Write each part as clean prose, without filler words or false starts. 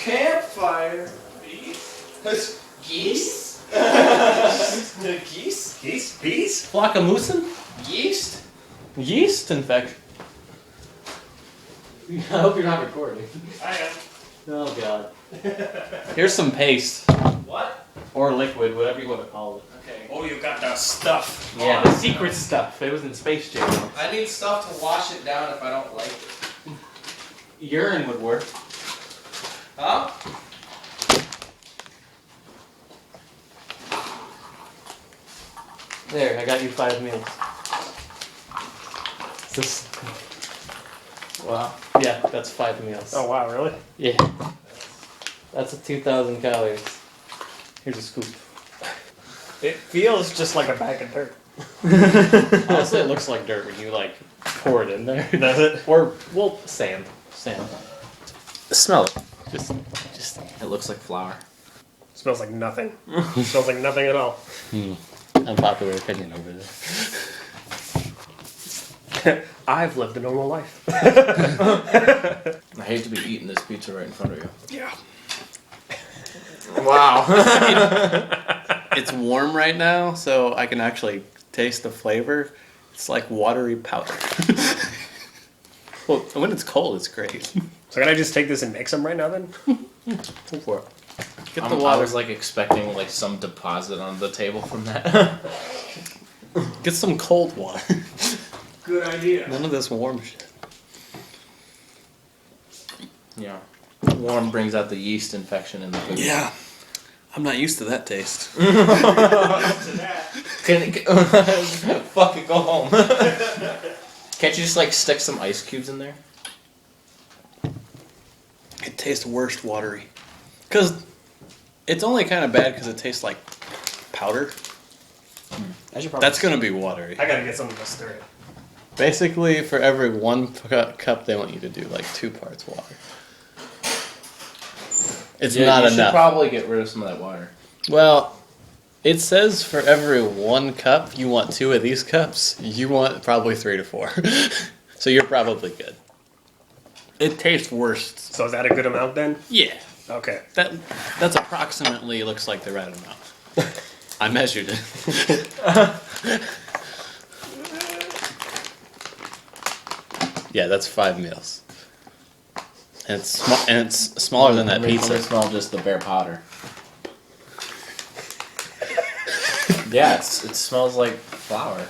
Campfire. Geese? Geese? Geese? Geese? Bees? Flockamucin? Yeast? Yeast infection. I hope you're not recording. I am. Oh god. Here's some paste. What? Or liquid, whatever you want to call it. Okay. Oh, you got that stuff. Yeah, the secret stuff. It was in Space Jam. I need stuff to wash it down if I don't like it. Urine would work. Huh? There, I got you 5 meals. Is this... Wow. Yeah, that's 5 meals. Oh wow, really? Yeah. That's a 2,000 calories. Here's a scoop. It feels just like a bag of dirt. Honestly, it looks like dirt when you like pour it in there. Does it? Or, well, sand. Sand. Smell it. Just. It looks like flour. Smells like nothing. Smells like nothing at all. Unpopular opinion over there. I've lived a normal life. I hate to be eating this pizza right in front of you. Yeah. Wow. It's warm right now, so I can actually taste the flavor. It's like watery powder. Well, when it's cold, it's great. So can I just take this and mix them right now then? Go for it. Get the I water. was like expecting like some deposit on the table from that. Get some cold water. Good idea. None of this warm shit. Yeah. Warm brings out the yeast infection in the food. Yeah. I'm not used to that taste. Fucking go home. Can't you just like stick some ice cubes in there? It tastes worst watery. Because it's only kind of bad because it tastes like powder. That's going to be watery. I gotta get something to stir it. Basically, for every 1 cup, they want you to do like 2 parts water. It's Yeah, not you should enough. probably get rid of some of that water. Well, it says for every 1 cup, you want 2 of these cups. You want probably 3 to 4. So you're probably good. It tastes worse. So is that a good amount then? Yeah. Okay. That's approximately looks like the right amount. I measured it. Yeah, that's 5 meals. And it's smaller than that pizza. I smell just the bare powder. Yeah, it smells like flour.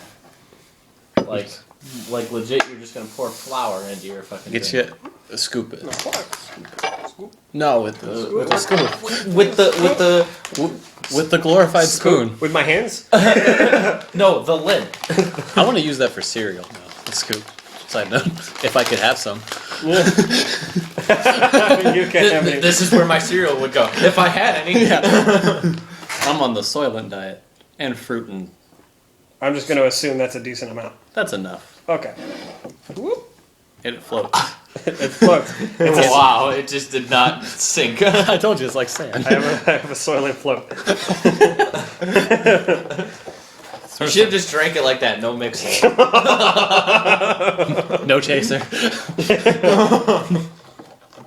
Like legit, you're just gonna pour flour into your fucking. Get drink. you a scoop it. No, with the scoop. With the With the glorified spoon. With my hands? no the lid. I want to use that for cereal now. A scoop. Side note. If I could have some. You can't have any. This is where my cereal would go if I had any. I'm on the Soylent diet. And fruit and... I'm just gonna assume that's a decent amount. That's enough. Okay. Whoop. It floats. It floats. Wow, it just did not sink. I told you, it's like sand. I have a Soylent float. You should have just drank it like that, no mixing. No chaser.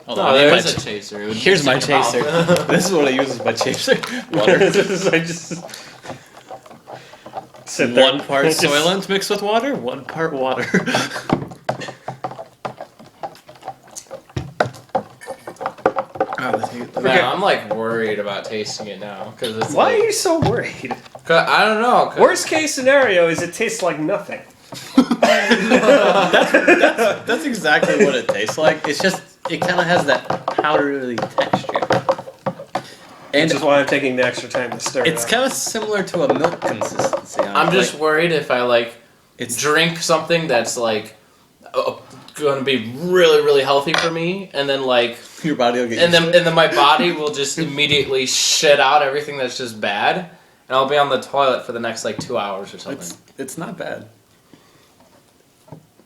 Hold No, on, I need there my is a chaser. It would Here's my just in your chaser. mouth. This is what I use as my chaser. Water. I just sit there. 1 part Just- Soylent mixed with water, 1 part water. Man, I'm like worried about tasting it now because it's Why like, are you so worried? 'cause I don't know. 'Cause Worst case scenario is it tastes like nothing. That's exactly what it tastes like. It's just, it kind of has that powdery texture. And Which is why I'm taking the extra time to stir it it's up. kind of similar to a milk consistency. I'm just worried if I like It's- drink something that's like going to be really really healthy for me, and then like your body will get and used to it. then my body will just immediately shit out everything that's just bad, and I'll be on the toilet for the next like 2 hours or something. It's not bad.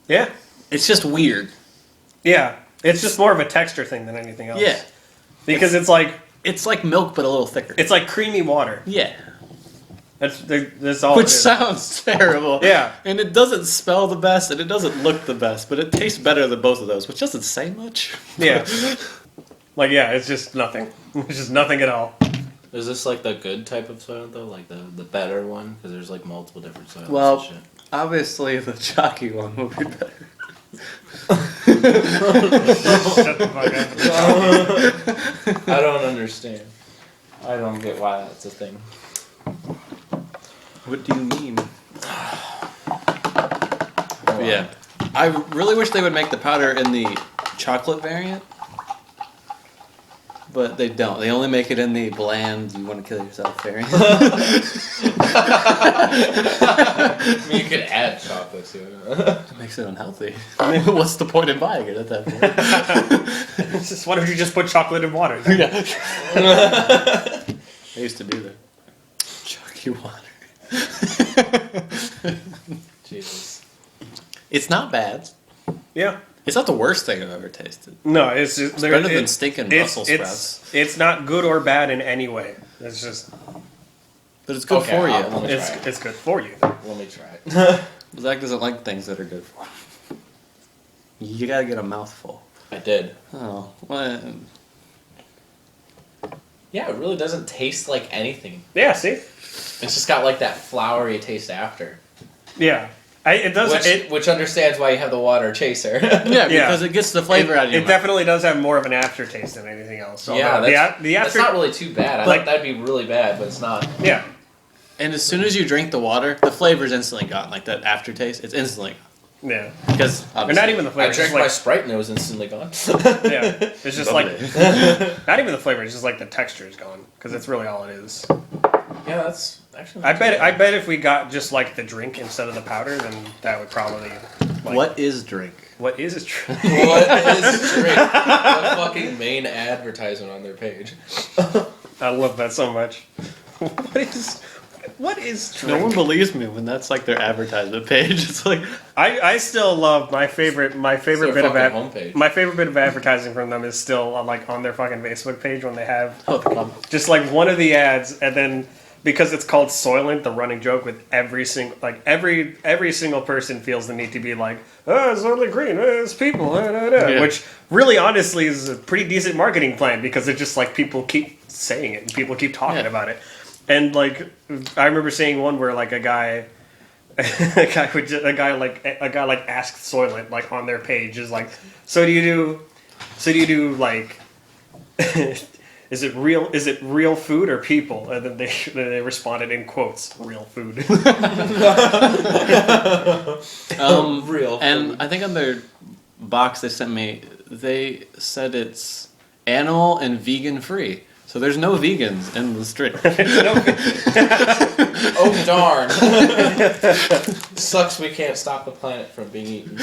Yeah. It's just weird. Yeah. It's just more of a texture thing than anything else. Yeah. Because it's like milk, but a little thicker. it's like creamy water. Yeah. That's all. Which it is. sounds terrible. Yeah. And it doesn't smell the best, and it doesn't look the best, but it tastes better than both of those, which doesn't say much. Yeah. Like, yeah, it's just nothing. It's just nothing at all. Is this like the good type of Soylent though, like the better one? Because there's like multiple different Soylents Well, and shit. obviously the chalky one would be better. Shut the fuck up. I don't understand. I don't get why that's a thing. What do you mean? Yeah. I really wish they would make the powder in the chocolate variant. But they don't. They only make it in the bland, you want to kill yourself variant. I mean, you could add chocolate to it. It makes it unhealthy. What's the point in buying it at that point? It's just, why don't you just put chocolate in water? Yeah. I used to do that. Chalky water. Jesus. It's not bad. Yeah. It's not the worst thing I've ever tasted. No, it's just, It's better than stinking Brussels sprouts. It's not good or bad in any way. It's just But it's good Okay, for you. Let me try it. it's good for you. Let me try it. Zach doesn't like things that are good for him. You gotta get a mouthful. I did. Oh, well, Yeah, it really doesn't taste like anything. Yeah. See. It's just got like that floury taste after. Yeah. It does. Which understands why you have the water chaser. yeah, because it gets the flavor out of your It mouth. definitely does have more of an aftertaste than anything else. So Yeah, the that's after. not really too bad. I Like- thought that'd be really bad, but it's not. Yeah. And as soon as you drink the water, the flavor's instantly gone. Like that aftertaste, it's instantly gone. Yeah. Because Or not even the flavor. I it's drank just my like, Sprite and it was instantly gone. yeah. It's just like Lovely. not even the flavor. It's just like the texture is gone because it's really all it is. Yeah, that's actually. I bet if we got just like the drink instead of the powder, then that would probably. Like, What is drink? What is it? What is drink? The fucking main advertisement on their page. I love that so much. What is drink? No one believes me when that's like their advertisement page. It's like, I still love my favorite their bit of fucking homepage. my favorite bit of advertising from them is still like on their fucking Facebook page when they have oh, the comment. just like one of the ads, and then because it's called Soylent, the running joke with every single every single person feels the need to be like, oh, it's only green, it's people, Yeah. which really honestly is a pretty decent marketing plan because it's just like people keep saying it and people keep talking Yeah. about it, and like I remember seeing one where like a guy asked Soylent like on their page is like, so do you do like is it real food or people? And then they responded in quotes, real food. Real And food. I think on their box they sent me, they said it's animal and vegan free. So there's no vegans in this drink. Oh darn! Sucks we can't stop the planet from being eaten.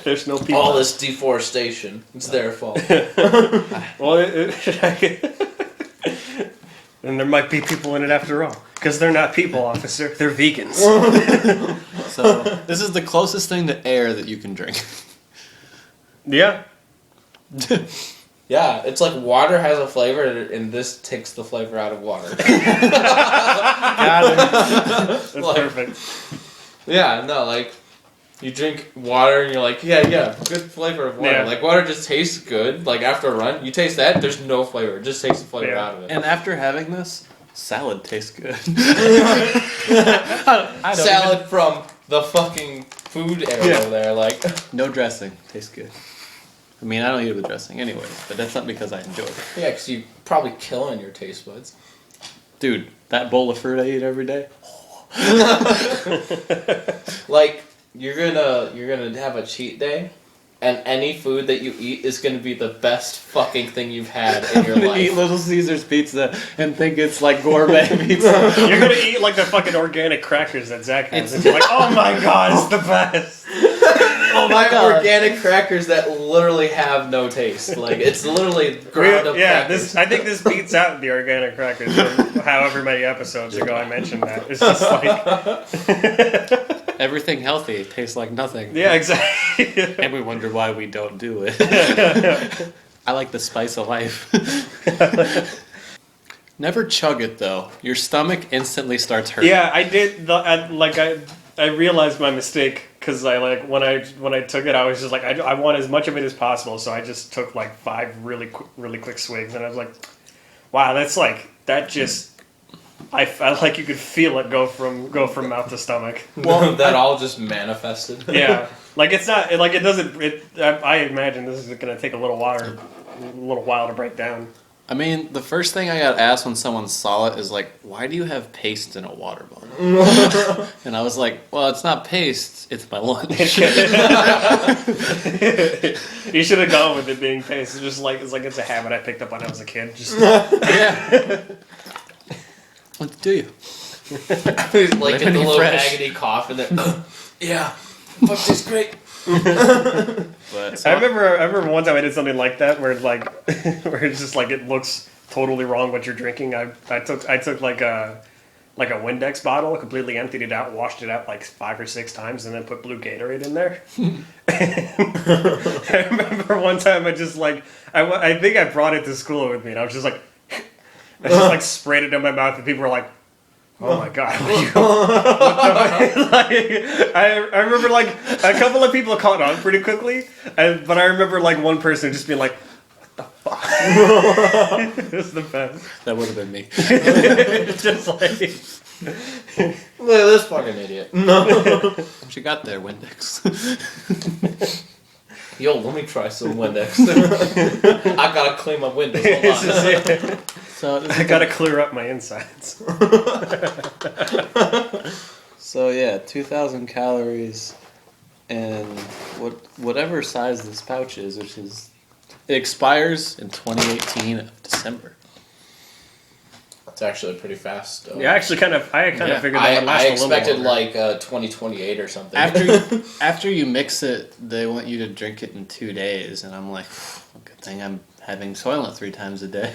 There's no people. All this deforestation. It's their fault. Well, and there might be people in it after all. Because they're not people, officer. They're vegans. So this is the closest thing to air that you can drink. Yeah. Yeah, it's like water has a flavor, and this takes the flavor out of water. That's Like- perfect. Yeah, no, like you drink water and you're like, yeah, good flavor of water. Yeah. Like water just tastes good. Like after a run, you taste that, there's no flavor. It just takes the flavor Yeah. out of it. And after having this, salad tastes good. Salad from the fucking food area Yeah. there, like. No dressing, tastes good. I mean, I don't eat it with dressing anyways, but that's not because I enjoy it. Yeah, because you probably killing your taste buds. Dude, that bowl of fruit I eat every day. Like you're gonna have a cheat day, and any food that you eat is gonna be the best fucking thing you've had in your I'm gonna eat life. Little Caesars pizza and think it's like gourmet pizza. You're going to eat like the fucking organic crackers that Zach has. And you're like, oh my god, it's the best. Oh my god! Organic crackers that literally have no taste. Like it's literally ground up Yeah, crackers. I think this beats out the organic crackers from however many episodes ago I mentioned that. It's just like... Everything healthy tastes like nothing. Yeah, exactly. And we wonder why we don't do it. I like the spice of life. Never chug it though. Your stomach instantly starts hurting. Yeah, I did. I realized my mistake because I like when I took it, I was just like I want as much of it as possible, so I just took like 5 really quick swigs, and I was like, wow, that's like that just. I felt like you could feel it go from mouth to stomach. Well, that all just manifested. Yeah, like it's not like it doesn't. I imagine this is going to take a little while to break down. I mean, the first thing I got asked when someone saw it is like, "Why do you have paste in a water bottle?" And I was like, "Well, it's not paste; it's my lunch." You should have gone with it being paste. It's just like it's a habit I picked up when I was a kid. Just Yeah. What do you? Like get the little fresh. agony cough and then, yeah, fuck this great. But I remember one time I did something like that where like where it's just like it looks totally wrong what you're drinking. I took like a Windex bottle, completely emptied it out, washed it out like 5 or 6 times, and then put blue Gatorade in there. I remember one time I just like I think I brought it to school with me, and I was just like I just like sprayed it in my mouth, and people were like, "Oh my god!" What I remember like a couple of people caught on pretty quickly, but I remember like one person just being like, "What the fuck?" It was the best. that would have been me. Just like Look at this fucking idiot. What you got there, Windex? Yo, let me try some Windex. I gotta clean my windows. Hold this on. is it. So I gotta clear up my insides. So yeah, 2,000 calories, and whatever size this pouch is, which is it expires in 2018 of December. It's actually pretty fast. Yeah, I kind of Yeah. figured that would last I a little expected longer. like 2028 or something. After you mix it, they want you to drink it in 2 days, and I'm like, good thing I'm having Soylent 3 times a day.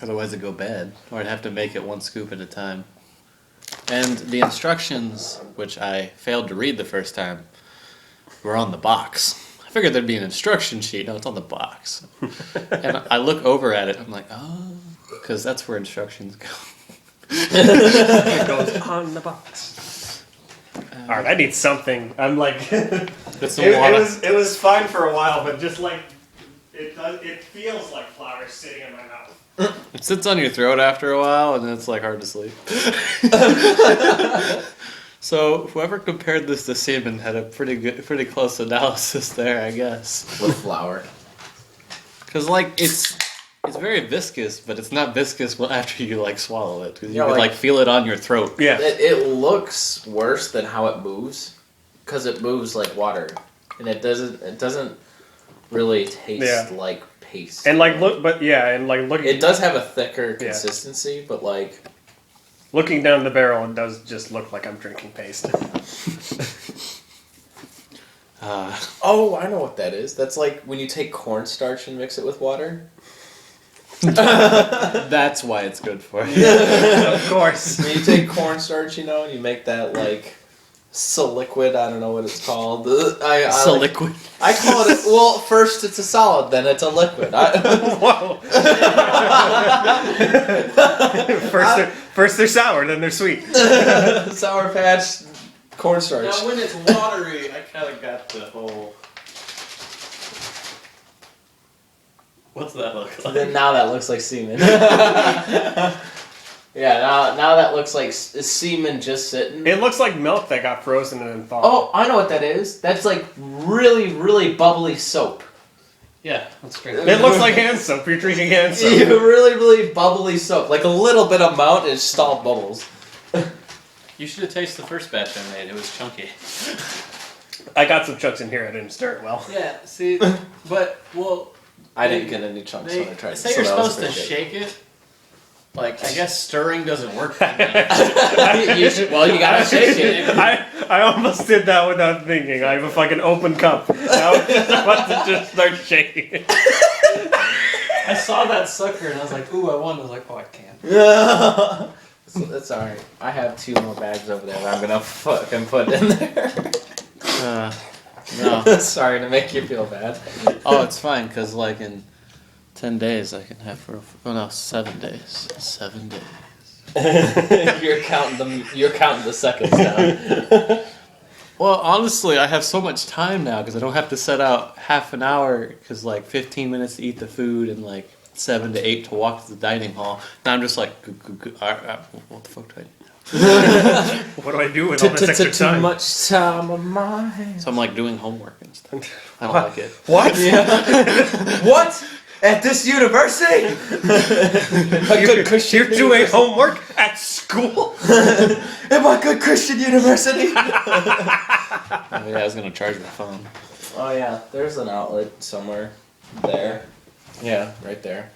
Otherwise it'd go bad, or I'd have to make it 1 scoop at a time. And the instructions, which I failed to read the first time, were on the box. I figured there'd be an instruction sheet. No, it's on the box. And I look over at it. I'm like, oh, because that's where instructions go. It goes on the box. All right, I need something. I'm like, Get it some water. was fine for a while, but just like it feels like flowers sitting in my mouth. It sits on your throat after a while, and then it's like hard to sleep. So whoever compared this to semen had a pretty close analysis there, I guess. With flour. Because like it's very viscous, but it's not viscous after you like swallow it. 'Cause you Yeah, can like- like feel it on your throat. Yeah. It looks worse than how it moves, because it moves like water, and it doesn't really taste Yeah. like paste. And like look, but yeah, and like look. It does have a thicker Yeah. consistency, but like Looking down the barrel, it does just look like I'm drinking paste. oh, I know what that is. That's like when you take cornstarch and mix it with water. That's why it's good for you. Of course. When you take cornstarch, and you make that like liquid. I don't know what it's called. Liquid. I call it. Well, first it's a solid, then it's a liquid. Whoa. First they're sour, then they're sweet. Sour Patch cornstarch. Now when it's watery, I kind of got the whole. What's that look like? Then now that looks like semen. Yeah, now that looks like semen just sitting. It looks like milk that got frozen and then thawed. Oh, I know what that is. That's like really, really bubbly soap. Yeah, let's drink. It looks like hand soap. You're drinking hand soap. Really, really bubbly soap. Like a little bit amount is stalled bubbles. You should have tasted the first batch I made. It was chunky. I got some chunks in here. I didn't stir it well. Yeah, see, but well, I didn't get any chunks when I tried. say so you're that was supposed to pretty good. shake it. Like, I guess stirring doesn't work for me. you gotta shake it. I almost did that without thinking. I have a fucking open cup. I was just about to just start shaking it. I saw that sucker and I was like, ooh, I won. I was like, oh, I can't. So that's alright. I have 2 more bags over there that I'm gonna fucking put in there. No. Sorry to make you feel bad. Oh, it's fine, because, like, in 10 days I can have 7 days. 7 days. You're counting the seconds down. Well, honestly, I have so much time now because I don't have to set out half an hour because like 15 minutes to eat the food and like 7 to 8 to walk to the dining hall. Now I'm just like, what the fuck do I do? What do I do with all this extra Too time? much time of mine. So I'm like doing homework and stuff. I don't like it. What? What? At this university? You're doing homework at school? Am I good Christian university? Oh, yeah, I was gonna charge my phone. Oh yeah, there's an outlet somewhere there. Yeah, right there.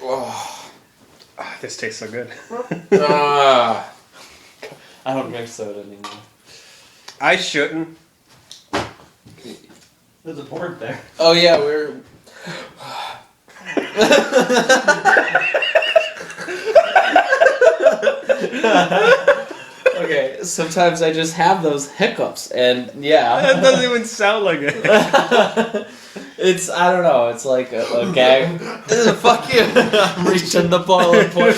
Oh, This tastes so good. Ah. I don't drink soda anymore. I shouldn't. There's a board there. Oh yeah, we're. Okay, sometimes I just have those hiccups, and That yeah, doesn't even sound like it. it's I don't know, it's like a gag. Fuck you! I'm reaching the boiling point.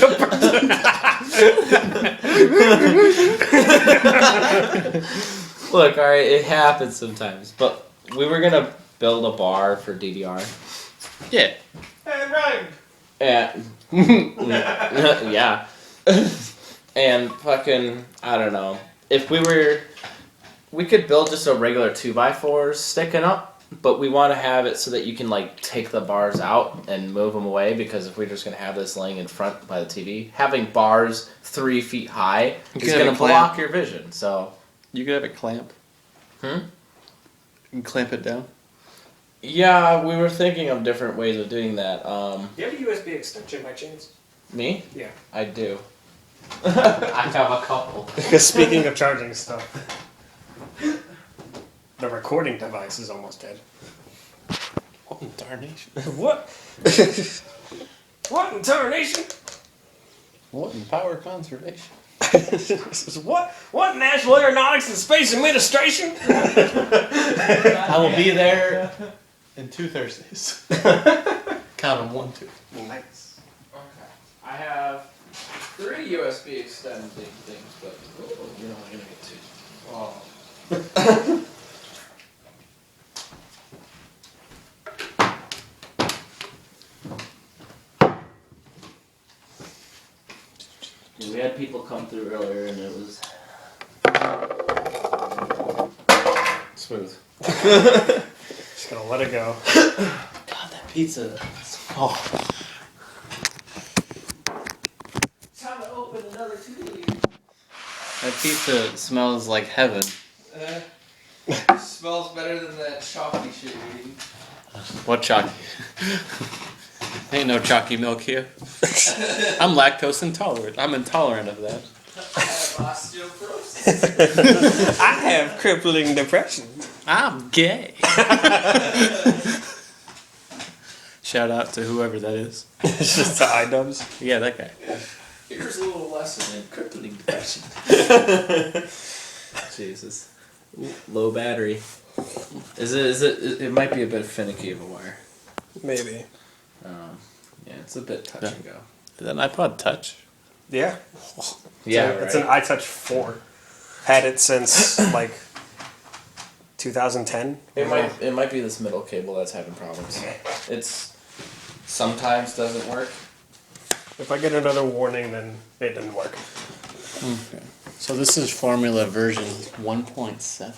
Look, all right, it happens sometimes, but we were gonna build a bar for DDR. Yeah. Hey, Ryan. Yeah. Yeah. And fucking, I don't know. If we could build just a regular 2x4s sticking up, but we want to have it so that you can like take the bars out and move them away, because if we're just going to have this laying in front by the TV, having bars 3 feet high You is could have going a to clamp. block your vision, so. You could have a clamp. Hmm? You can clamp it down. Yeah, we were thinking of different ways of doing that. You have a USB extension by chance? Me? Yeah. I do. I have a couple. Because speaking of charging stuff, the recording device is almost dead. What in tarnation? What? What in tarnation? What in power conservation? What National Aeronautics and Space Administration? I will be there in 2 Thursdays. Count them 1, 2. Nice. Okay. I have 3 USB extending things, but you're only gonna get 2. Oh. We had people come through earlier, and it was smooth. Just gonna let it go. God, that pizza. Oh. Time to open another TV. That pizza smells like heaven. smells better than that chalky shit you're eating. What chalky? Ain't no chalky milk here. I'm lactose intolerant. I'm intolerant of that. I have osteoporosis. I have crippling depression. I'm gay. Shout out to whoever that is. It's just the iDubbbz. Yeah, that guy. Here's a little lesson in crippling depression. Jesus. Low battery. It might be a bit finicky of a wire. Maybe. Yeah, it's a bit touch and go. Is that an iPod Touch? Yeah. Yeah, It's an iTouch 4. Had it since like 2010. It might be this middle cable that's having problems. It's sometimes doesn't work. If I get another warning, then it didn't work. Okay. So this is Formula version 1.7.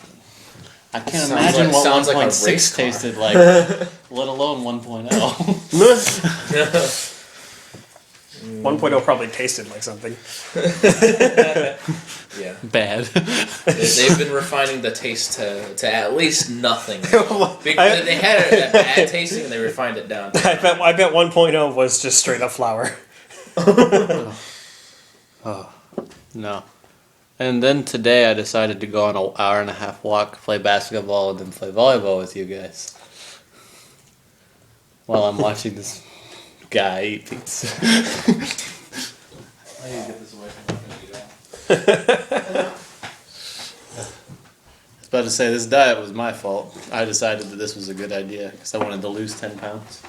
I can't Sounds imagine like- what sounds like a 1.6 race car. tasted like, let alone 1.0. 1.0 probably tasted like something. Yeah. Bad. They've been refining the taste to at least nothing. I They had a bad tasting and they refined it down. bet 1.0 was just straight up flour. Oh, no. And then today I decided to go on an hour and a half walk, play basketball, and then play volleyball with you guys. While I'm watching this guy eat pizza. I need to get this away from my I was about to say, this diet was my fault. I decided that this was a good idea because I wanted to lose 10 pounds.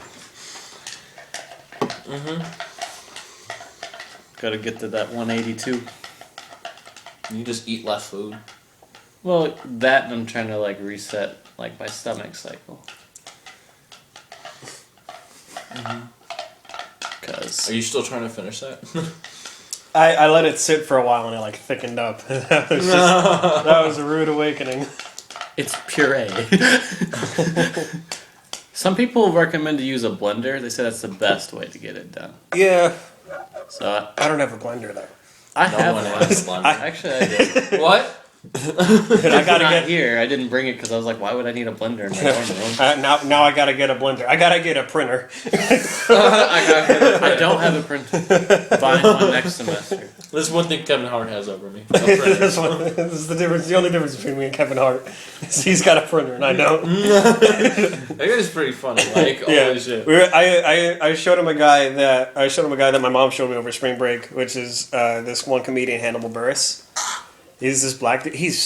Gotta get to that 182. You just eat less food. Well, that and I'm trying to like reset like my stomach cycle. Because Are you still trying to finish that? I let it sit for a while and it like thickened up. That was a rude awakening. it's puree. Some people recommend to use a blender. They say that's the best way to get it done. Yeah, So I don't have a blender though. I No have one one. has one. Actually, I did. What? I gotta Not get here. I didn't bring it because I was like, why would I need a blender in my dorm room? now I gotta get a blender. I gotta get a printer. I don't have a printer. Buying one next semester. This is one thing Kevin Hart has over me. A printer. This is the difference. The only difference between me and Kevin Hart is he's got a printer and I don't. That guy's pretty funny. Like, holy shit. I showed him a guy that my mom showed me over spring break, which is this one comedian, Hannibal Buress. He's this black dude. He's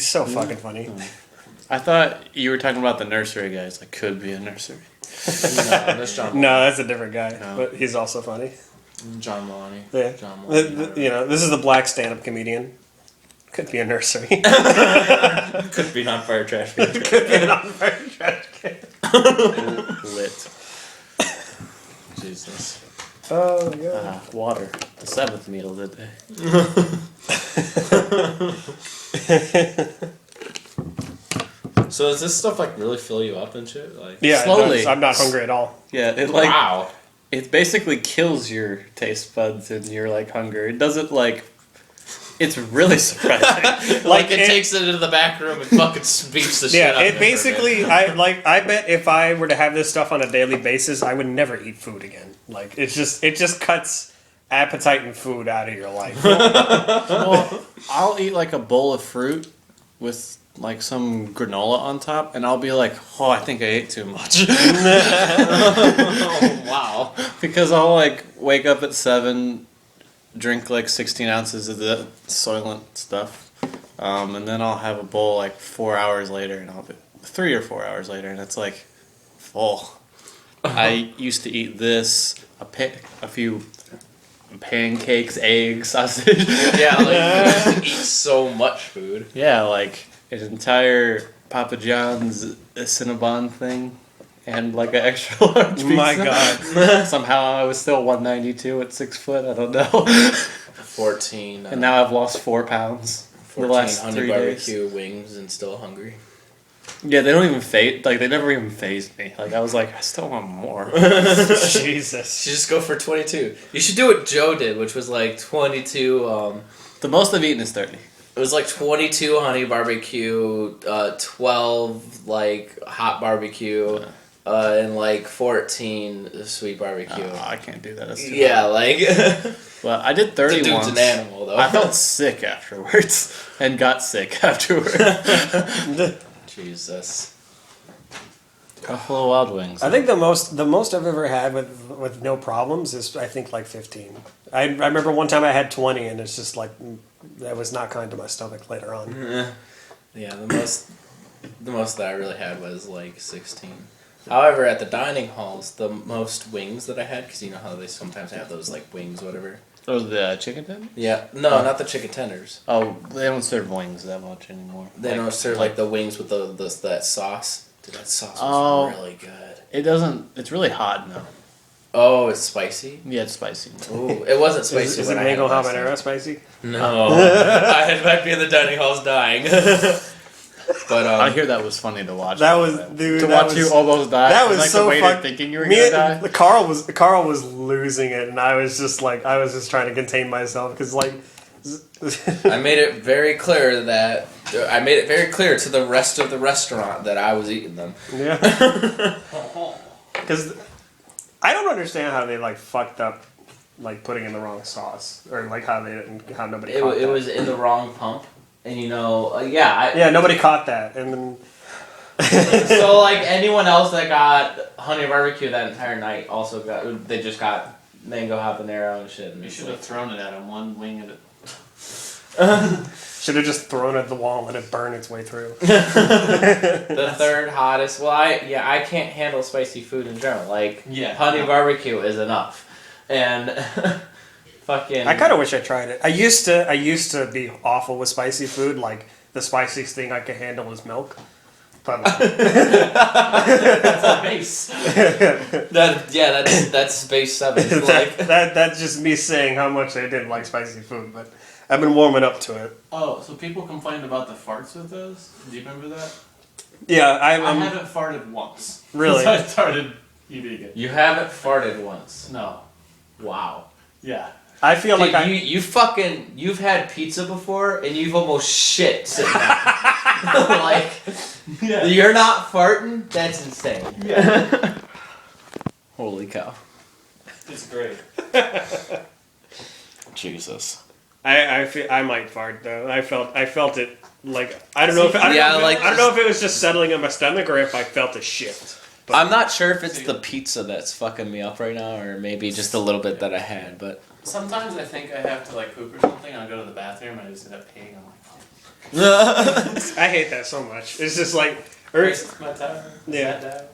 so fucking funny. I thought you were talking about the nursery guys. Like, could be a nursery. No, that's John. No, that's a different guy, No. but he's also funny. John Mulaney. Yeah. John The- Mulaney. you know, this is the black stand-up comedian. Could be a nursery. Could be not fire trash. Could Could be an on-fire trash can. Lit. Jesus. Oh yeah. Water. The seventh meal of the day. So does this stuff like really fill you up and shit? Like, Yeah, Slowly. I'm not hungry at all. Yeah, it like wow. it basically kills your taste buds and your like hunger. It doesn't like. It's really surprising. Like it- it takes it into the back room and fucking beats the shit out Yeah, of it basically. I bet if I were to have this stuff on a daily basis, I would never eat food again. Like it just cuts appetite and food out of your life. Well, I'll eat like a bowl of fruit with like some granola on top, and I'll be like, "Oh, I think I ate too much," Oh, wow. because I'll like wake up at 7, drink like 16 ounces of the Soylent stuff, and then I'll have a bowl like 4 hours later, and I'll be 3 or 4 hours later, and it's like full. I used to eat this, a few pancakes, eggs, sausage. Yeah, like you eat so much food. Yeah, like an entire Papa John's Cinnabon thing, and like an extra large pizza. My God. Somehow I was still 192 at 6 foot. I don't know. 14. And now I've lost 4 pounds. For the 14 last honey 3 days. barbecue wings and still hungry. Yeah, they don't even phase. Like they never even phased me. Like I was like, I still want more. Jesus. You should just go for 22. You should do what Joe did, which was like 22. The most I've eaten is 30. It was like 22 honey barbecue, 12 like hot barbecue, and like 14 sweet barbecue. I can't do that. That's too Yeah, hard. like Well, I did 30 the dude's once. an animal though. I felt sick afterwards, and got sick afterwards. Jesus. Buffalo Wild Wings. I think the most I've ever had with no problems is I think like 15. I remember one time I had 20 and it's just like that was not kind to my stomach later on. Yeah, the most that I really had was like 16. However, at the dining halls, the most wings that I had, because you know how they sometimes have those like wings, whatever. Oh, the chicken tenders? Yeah, no, not the chicken tenders. Oh, they don't serve wings that much anymore. They don't serve like the wings with that sauce. Dude, that sauce was Oh. really good. It doesn't. It's really hot now. Oh, it's spicy. Yeah, it's spicy. Ooh, it wasn't spicy. Is when it I had mango last time. habanero spicy? No, I might be in the dining halls dying. But I hear that was funny to watch. That was dude. to that watch was, you almost die. That was like so the way fun. you're thinking you were Me gonna and- die. Carl was losing it, and I was just trying to contain myself because like. I made it very clear to the rest of the restaurant that I was eating them. Yeah. Because I don't understand how they like fucked up, like putting in the wrong sauce or like how nobody. It, caught it that. was in the wrong pump, and Yeah, nobody caught that, and then. So like anyone else that got honey barbecue that entire night also they just got mango habanero and shit. And You should have thrown it at him, one wing at it. Should have just thrown it at the wall and it burned its way through. The third hottest. Well, I can't handle spicy food in general. Like honey barbecue is enough, and fucking. I kind of wish I tried it. I used to be awful with spicy food. Like the spiciest thing I can handle is milk. But That's a base. That's base 7. Like, that's just me saying how much I didn't like spicy food. But I've been warming up to it. Oh, so people complained about the farts with those? Do you remember that? Yeah, I haven't farted once. Really? Since I started eating it. you haven't farted once. No. Wow. Yeah. I feel Dude, like you've had pizza before and you've almost shit sitting down. Like, Yeah. you're not farting? That's insane. Yeah. Holy cow. It's great. Jesus. I feel I might fart though. I felt it like I don't know if I don't know if it was just settling in my stomach or if I felt a shift. But I'm not sure if it's the pizza that's fucking me up right now or maybe just a little bit that I had, but Sometimes I think I have to like poop or something, and I go to the bathroom and I just end up peeing. I'm like, I hate that so much. It's just like waste my time. Yeah. Sat down.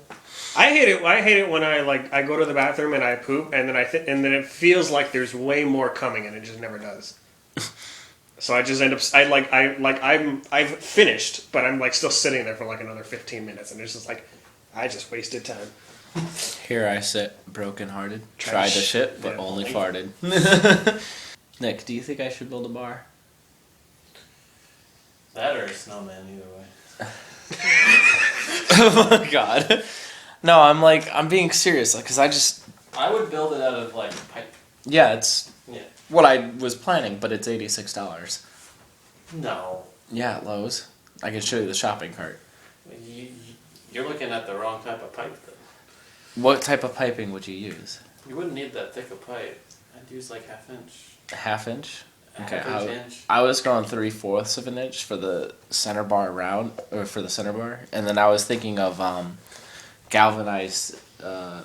I hate it when I go to the bathroom and I poop and then and then it feels like there's way more coming and it just never does. So I just end up I've finished, but I'm like still sitting there for like another 15 minutes and it's just like I just wasted time. here I sit, brokenhearted. Tried Tried to to sh- shit, but yeah. only farted. Nick, do you think I should build a bar? That or a snowman, either way. Oh my god. No, I'm being serious, because I would build it out of like pipe. yeah, it's Yeah. what I was planning, but it's $86. No. Yeah, at Lowe's. I can show you the shopping cart. You're looking at the wrong type of pipe, though. What type of piping would you use? You wouldn't need that thick a pipe. I'd use like half inch. Half inch? Okay, Half inch. I was going 3/4 of an inch for the center bar round, or for the center bar, and then I was thinking of galvanized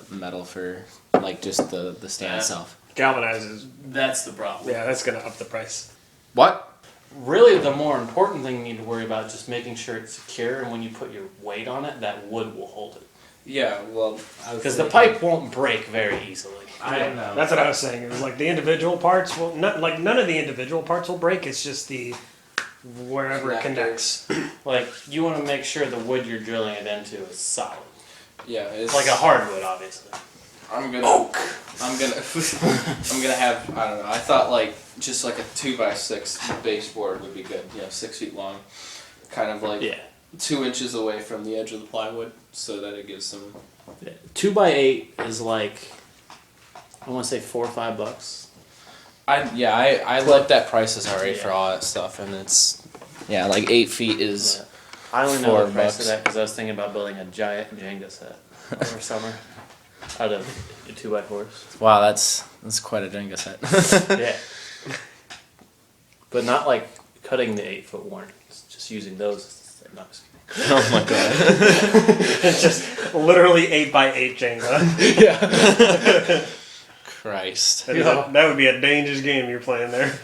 metal for like just the stand Yeah. itself. Galvanizes. That's the problem. Yeah, that's gonna up the price. What? Really, the more important thing you need to worry about is just making sure it's secure, and when you put your weight on it, that wood will hold it. Yeah, well, Because the pipe won't break very easily. I don't know. That's what I was saying. It was like the individual parts will none of the individual parts will break. It's just the wherever it Connector. connects. Like, you want to make sure the wood you're drilling it into is solid. Yeah, it's Like a hardwood, obviously. I'm gonna I'm gonna have, I don't know. I thought like just like a 2x6 baseboard would be good. 6 feet long, kind of like Yeah. 2 inches away from the edge of the plywood, so that it gives some. 2x8 is like, I want to say $4 or $5. I looked at prices already Yeah. for all that stuff, and it's like 8 feet is. Yeah. I only know the price $4. of that because I was thinking about building a giant Jenga set over summer out of 2x4s. Wow, that's quite a Jenga set. Yeah. But not like cutting the 8-foot warrants, just using those. No, just kidding. Oh my god. It's just literally 8x8 Jenga. Yeah. Christ. That would be a dangerous game you're playing there.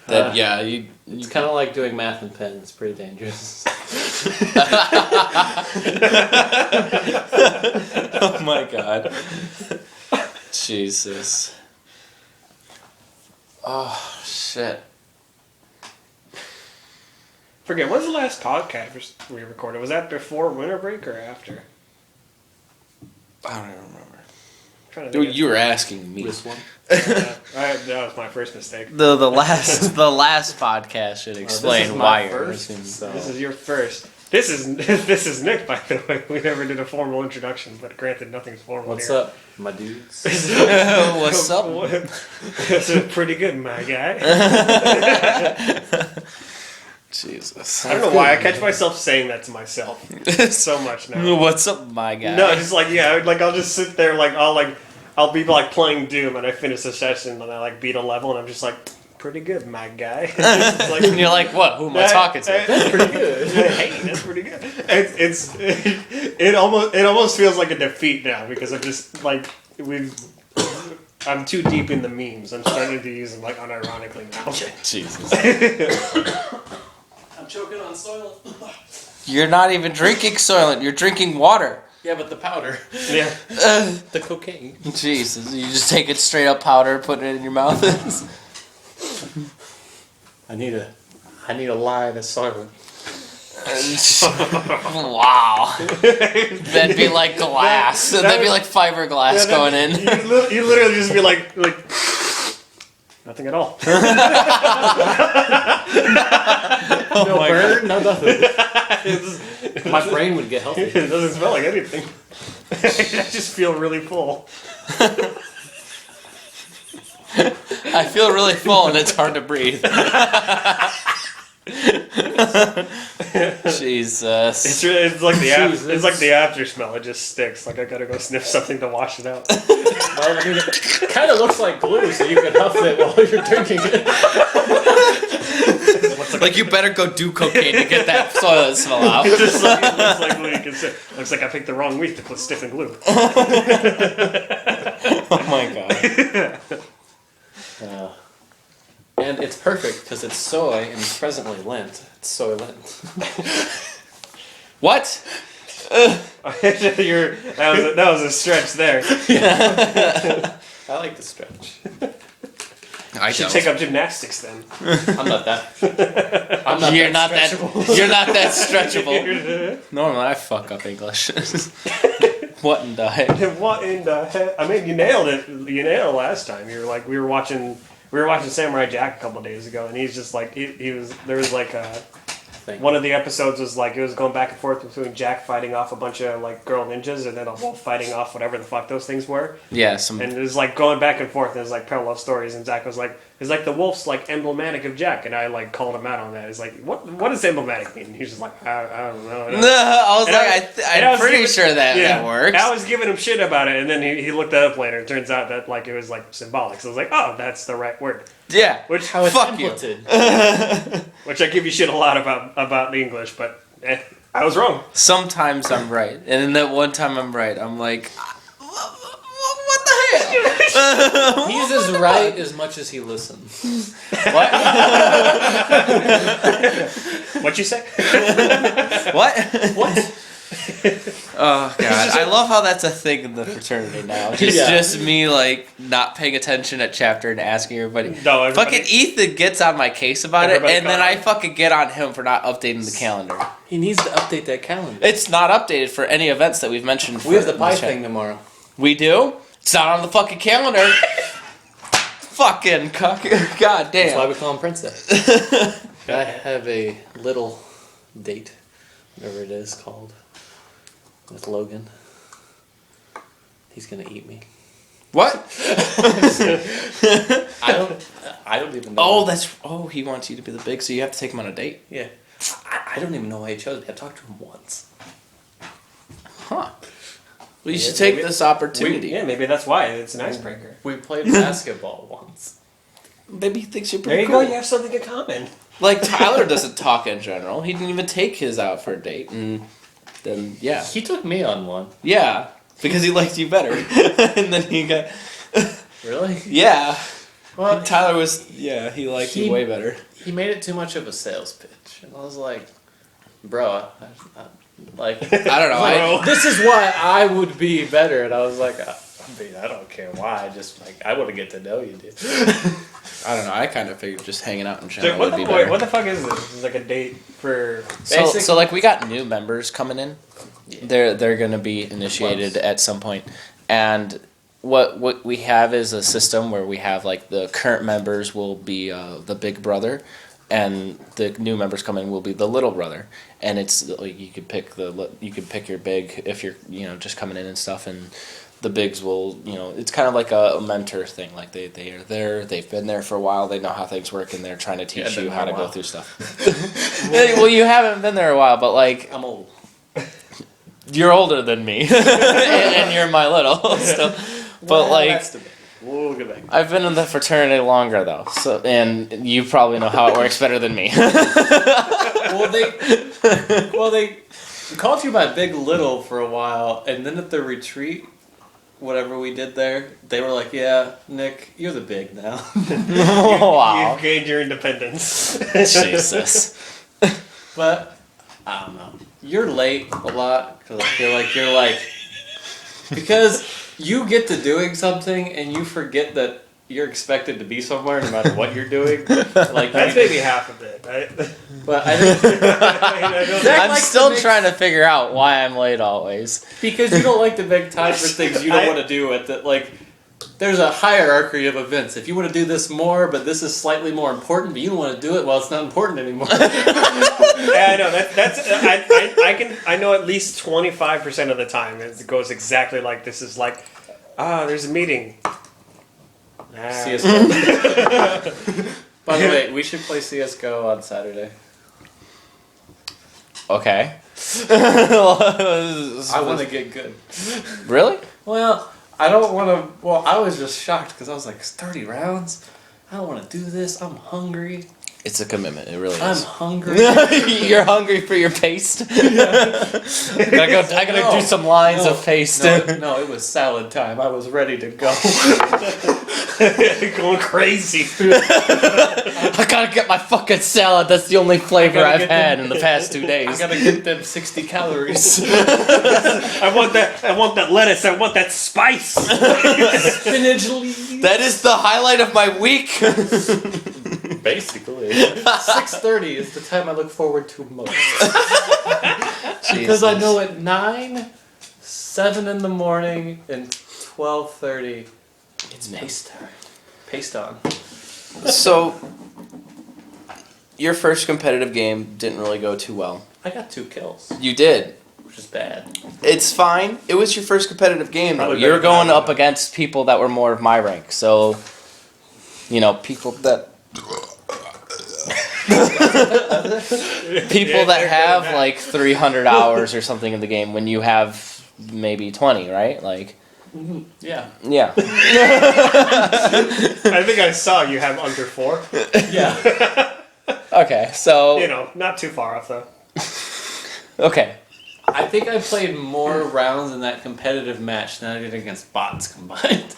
That you It's kind of like doing math and pen. It's pretty dangerous. Oh my god. Jesus. Oh shit. Forget, when's the last podcast we recorded? Was that before winter break or after? I don't even remember. I'm trying to Dude, think. you were asking me. This one. That was my first mistake. The last podcast should explain is why my you're first, listening. so- This is your first. This is Nick, by the way. We never did a formal introduction, but granted, nothing's formal What's here. up, my dudes? What's up? This is pretty good, my guy. Jesus. I don't know why I catch myself saying that to myself so much now. What's up, my guy? No, just like I'll just sit there I'll be like playing Doom and I finish the session and I like beat a level and I'm just like pretty good, my guy. It's like, And you're like, what? Who am I talking to? That's pretty good. Hey, that's pretty good. It almost feels like a defeat now because I'm just like I'm too deep in the memes. I'm starting to use them like unironically now. Jesus. I'm choking on soil. You're not even drinking Soylent. You're drinking water. Yeah, but the powder. Yeah. The cocaine. Jesus. You just take it straight up powder, put it in your mouth. I need a lie that's silent. Wow. That'd be like glass. That'd be like fiberglass going in. You literally just be like nothing at all. No burn, no nothing. My brain would get healthy. It doesn't smell like anything. I just feel really full. I feel really full and it's hard to breathe. Jesus. It's like it's like the after smell. It just sticks. Like I gotta go sniff something to wash it out. Well, I mean, it kind of looks like glue, so you can huff it while you're drinking it. Like you better go do cocaine to get that soil smell out. It just like, it looks like glue you can sniff. Looks like I picked the wrong week to put stiff and glue. Oh my god. And it's perfect because it's soy and it's presently lint. It's soy lint. What? That was a stretch there. I like the stretch. I You should don't. take up gymnastics then. I'm not that. I'm not You're that not that. stretchable. You're not that stretchable. Normally, I fuck up English. What in the heck? What in the heck? I mean, you nailed it. You nailed it last time. You were like, we were watching Samurai Jack a couple of days ago, and he's just like, there was like one of the episodes was like, it was going back and forth between Jack fighting off a bunch of like girl ninjas, and then a wolf fighting off whatever the fuck those things were. Yeah, And it was like going back and forth, and it was like parallel stories, and Zach was like, it's like the wolf's like emblematic of Jack, and I like called him out on that. He's like, what does emblematic mean? And he's just like, I don't know. No, I was And like, and I I'm was pretty giving- sure that works. I was giving him shit about it, and then he looked that up later, and it turns out that like it was like symbolic. So I was like, oh, that's the right word. Yeah. Which How it's Fuck you. implemented. which I give you shit a lot about the English, but I was wrong. Sometimes I'm right, and then that one time I'm right, I'm like, what the hell? He's as right as much as he listens. What? What'd you say? What? What? Oh god, I love how that's a thing in the fraternity now. It's Yeah. just me like not paying attention at chapter and asking everybody. No, everybody- Fucking Ethan gets on my case about it, Everybody and then caught I him. fucking get on him for not updating the calendar. He needs to update that calendar. It's not updated for any events that we've mentioned. We have the in pie chat. thing tomorrow. We do? It's not on the fucking calendar. Fucking cuck. God That's why damn. we call him Princess. I have a little date, whatever it is called, with Logan. He's gonna eat me. What? I don't even know. He wants you to be the big, so you have to take him on a date. Yeah. I don't even know why he chose me. I talked to him once. Huh. Well, you Yeah, should take maybe- this opportunity. Yeah, maybe that's why it's an icebreaker. We played basketball once. Maybe he thinks you're There pretty you cool. go. You have something in common. Like Tyler doesn't talk in general. He didn't even take his out for a date, and then yeah, He took me on one. yeah, because he liked you better, and then he got Really? yeah. Well, Tyler was he liked you way better. he made it too much of a sales pitch, and I was like, "Bro, like, I don't know. Bro. this is why I would be better." And I was like, "I mean, I don't care why. I just like I want to get to know you, dude." I don't know. I kind of figured just hanging out in Dude, general would be what better. the fuck is this? This is like a date for. So like we got new members coming in. They're gonna be initiated at some point, and what we have is a system where we have like the current members will be the big brother, and the new members coming will be the little brother, and it's like you could pick your big if you're just coming in and stuff, and the bigs will it's kind of like a mentor thing, like they are there, they've been there for a while, they know how things work, and they're trying to teach been you there how a to go while. through stuff. Well, you haven't been there a while, but like I'm old. you're older than me, and you're my little. So, but like that's debatable. We'll get back. I've been in the fraternity longer though, so and you probably know how it works better than me. Well, they called you by Big Little for a while, and then at the retreat, whatever we did there, they were like, "Yeah, Nick, you're the big now." Wow, You've gained your independence. Jesus. But I don't know. You're late a lot because I feel like you're because you get to doing something and you forget that you're expected to be somewhere no matter what you're doing. Like That's maybe half of it. but I think I'm likes still to make- trying to figure out why I'm late always. because you don't like to make time for things you don't want to do at the like. There's a hierarchy of events. If you want to do this more, but this is slightly more important, but you don't want to do it, well, it's not important anymore. Yeah, I know I know at least 25% of the time it goes exactly like this. Is like, there's a meeting. CS:GO. By the way, we should play CS:GO on Saturday. Okay. I want to get good. Really? Well, I don't want to. Well, I was just shocked because I was like, 30 rounds? I don't want to do this. I'm hungry. It's a commitment. It really I'm is. hungry. You're hungry for your paste. I gotta do some lines of paste. No, it was salad time. I was ready to go. Going crazy. I gotta get my fucking salad. That's the only flavor gotta I've get had them- in the past 2 I days. gotta get them 60 calories. I want that lettuce. I want that spice. Spinach leaves. That is the highlight of my week. Basically. 6:30 is the time I look forward to most. Because I know at 9, 7 in the morning, and 12:30, it's pace time. Paste on. So, your first competitive game didn't really go too well. I got 2 kills, You did. which is bad. It's fine. It was your first competitive game, though. Probably You were better than going I up would. against people that were more of my rank. So, people that people Yeah, that they're have good at that. like 300 hours or something in the game when you have maybe 20, right? Like, Yeah. yeah. I think I saw you have under 4. Yeah. Okay, so You know, not too far off though. okay. I think I played more rounds in that competitive match than I did against bots combined.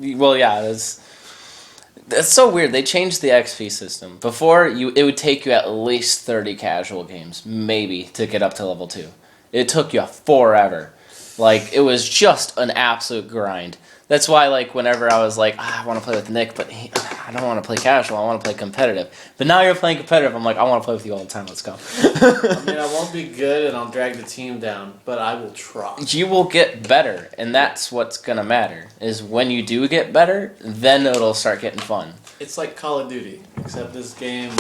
Well, yeah, that's so weird. They changed the XP system. Before, it would take you at least 30 casual games, maybe, to get up to level 2. It took you forever. Like, it was just an absolute grind. That's why, like, whenever I was like, I want to play with Nick, but I don't want to play casual, I want to play competitive. But now you're playing competitive, I'm like, I want to play with you all the time, let's go. I mean, I won't be good and I'll drag the team down, but I will try. You will get better, and that's what's gonna matter. Is when you do get better, then it'll start getting fun. It's like Call of Duty, except this game,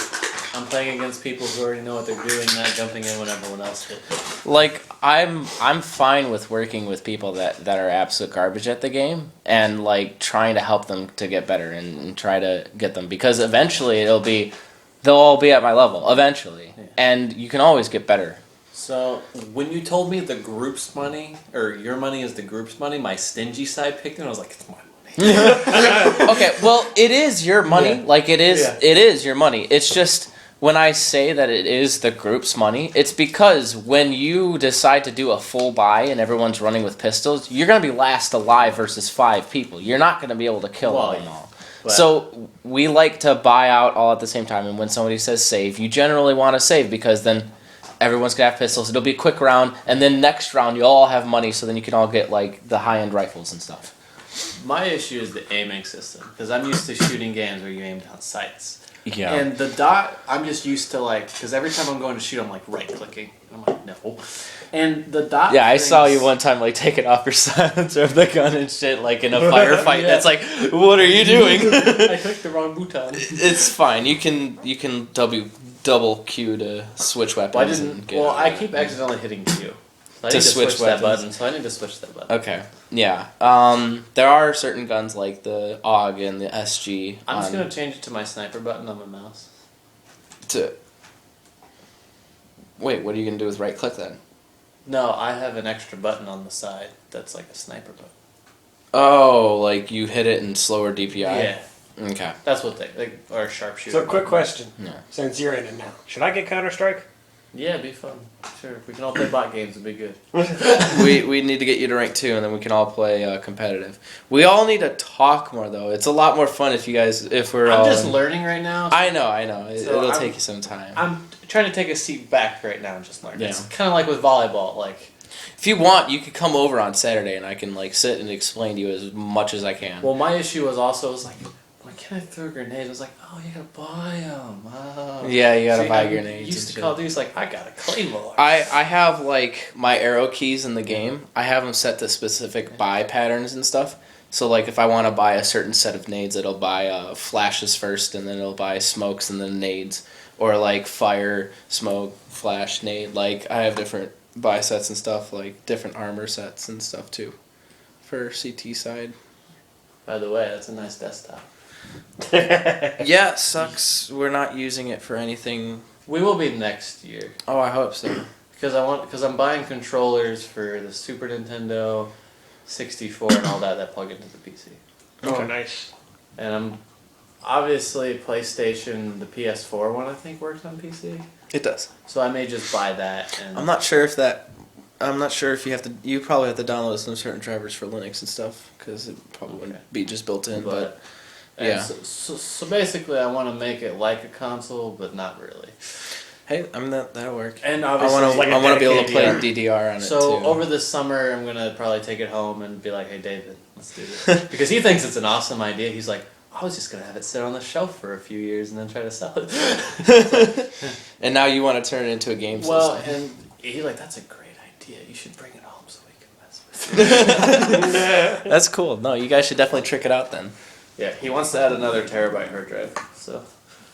I'm playing against people who already know what they're doing, not jumping in when everyone else did. Like I'm fine with working with people that are absolute garbage at the game and like trying to help them to get better and try to get them, because eventually they'll all be at my level eventually, and you can always get better. So, when you told me the group's money, or your money is the group's money, my stingy side picked it, and I was like, it's my money. Okay, well, it is your money. Yeah. Like it is, Yeah. it is your money. It's just when I say that it is the group's money, it's because when you decide to do a full buy and everyone's running with pistols, you're gonna be last alive versus 5 people. You're not gonna be able to kill Well, them all. but- So we like to buy out all at the same time, and when somebody says save, you generally want to save because then everyone's gonna have pistols. It'll be a quick round, and then next round you'll all have money, so then you can all get like the high-end rifles and stuff. My issue is the aiming system, because I'm used to shooting games where you aim down sights. Yeah. And the dot, I'm just used to like, because every time I'm going to shoot, I'm like right clicking. I'm like, no. And the dot. Yeah, I saw things- you one time like taking off your silencer of the gun and shit, like in a firefight. Yeah. That's like, what are you doing? I clicked the wrong button. It's fine. You can double Q to switch weapons. Well, and get well, I keep accidentally hitting Q. So I To need to switch switch that weapons. button. So I need to switch that button. Okay. Yeah. There are certain guns like the AUG and the SG. I'm just gonna change it to my sniper button on my mouse. to. Wait, what are you gonna do with right click then? No, I have an extra button on the side that's like a sniper button. Oh, like you hit it in slower DPI. Yeah, Okay. that's what they like, or sharpshooter. So, quick question. Yeah. Since you're in it now, should I get Counter Strike? Yeah, it'd be fun. Sure, if we can all play bot games, it'd be good. we need to get you to rank 2, and then we can all play competitive. We all need to talk more though. It's a lot more fun if we're I'm all. just learning right now. I know. So It'll I'm- take you some time. I'm trying to take a seat back right now and just learn. Yeah. It's kind of like with volleyball. Like If you want, you could come over on Saturday and I can like sit and explain to you as much as I can. Well, my issue was also why can't I throw grenades? I was like, oh, you gotta buy them. Oh. Yeah, you gotta See, buy I grenades. Used and to shit. Call of Duty's like, I got a claymore. I have like my arrow keys in the game. I have them set to specific buy patterns and stuff. So like if I want to buy a certain set of nades, it'll buy flashes first, and then it'll buy smokes and then nades, or like fire, smoke, flash, nade. Like I have different buy sets and stuff, like different armor sets and stuff too, for CT side. By the way, that's a nice desktop. Yeah, sucks. We're not using it for anything. We will be next year Oh, I hope so. because I'm buying controllers for the Super Nintendo, 64, and all that plug into the PC. Oh, nice. And I'm obviously PlayStation, the PS4 one I think works on PC. It does. So I may just buy that. And I'm not sure if that. I'm not sure if you have to. You probably have to download some certain drivers for Linux and stuff because it probably wouldn't be just built in. But and yeah. So basically, I want to make it like a console, but not really. hey, I mean that'll work. And I obviously, want to. like a I want to be able to play dedicated DDR on it so too. over this summer, I'm gonna probably take it home and be like, "Hey, David, let's do this," because he thinks it's an awesome idea. He's like, "I was just gonna have it sit on the shelf for a few years and then try to sell it." And now you want to turn it into a game Well, system. and he's like, "That's a great idea. You should bring it home so we can mess with it." That's cool. No, you guys should definitely trick it out then. Yeah, he wants to add another terabyte hard drive. So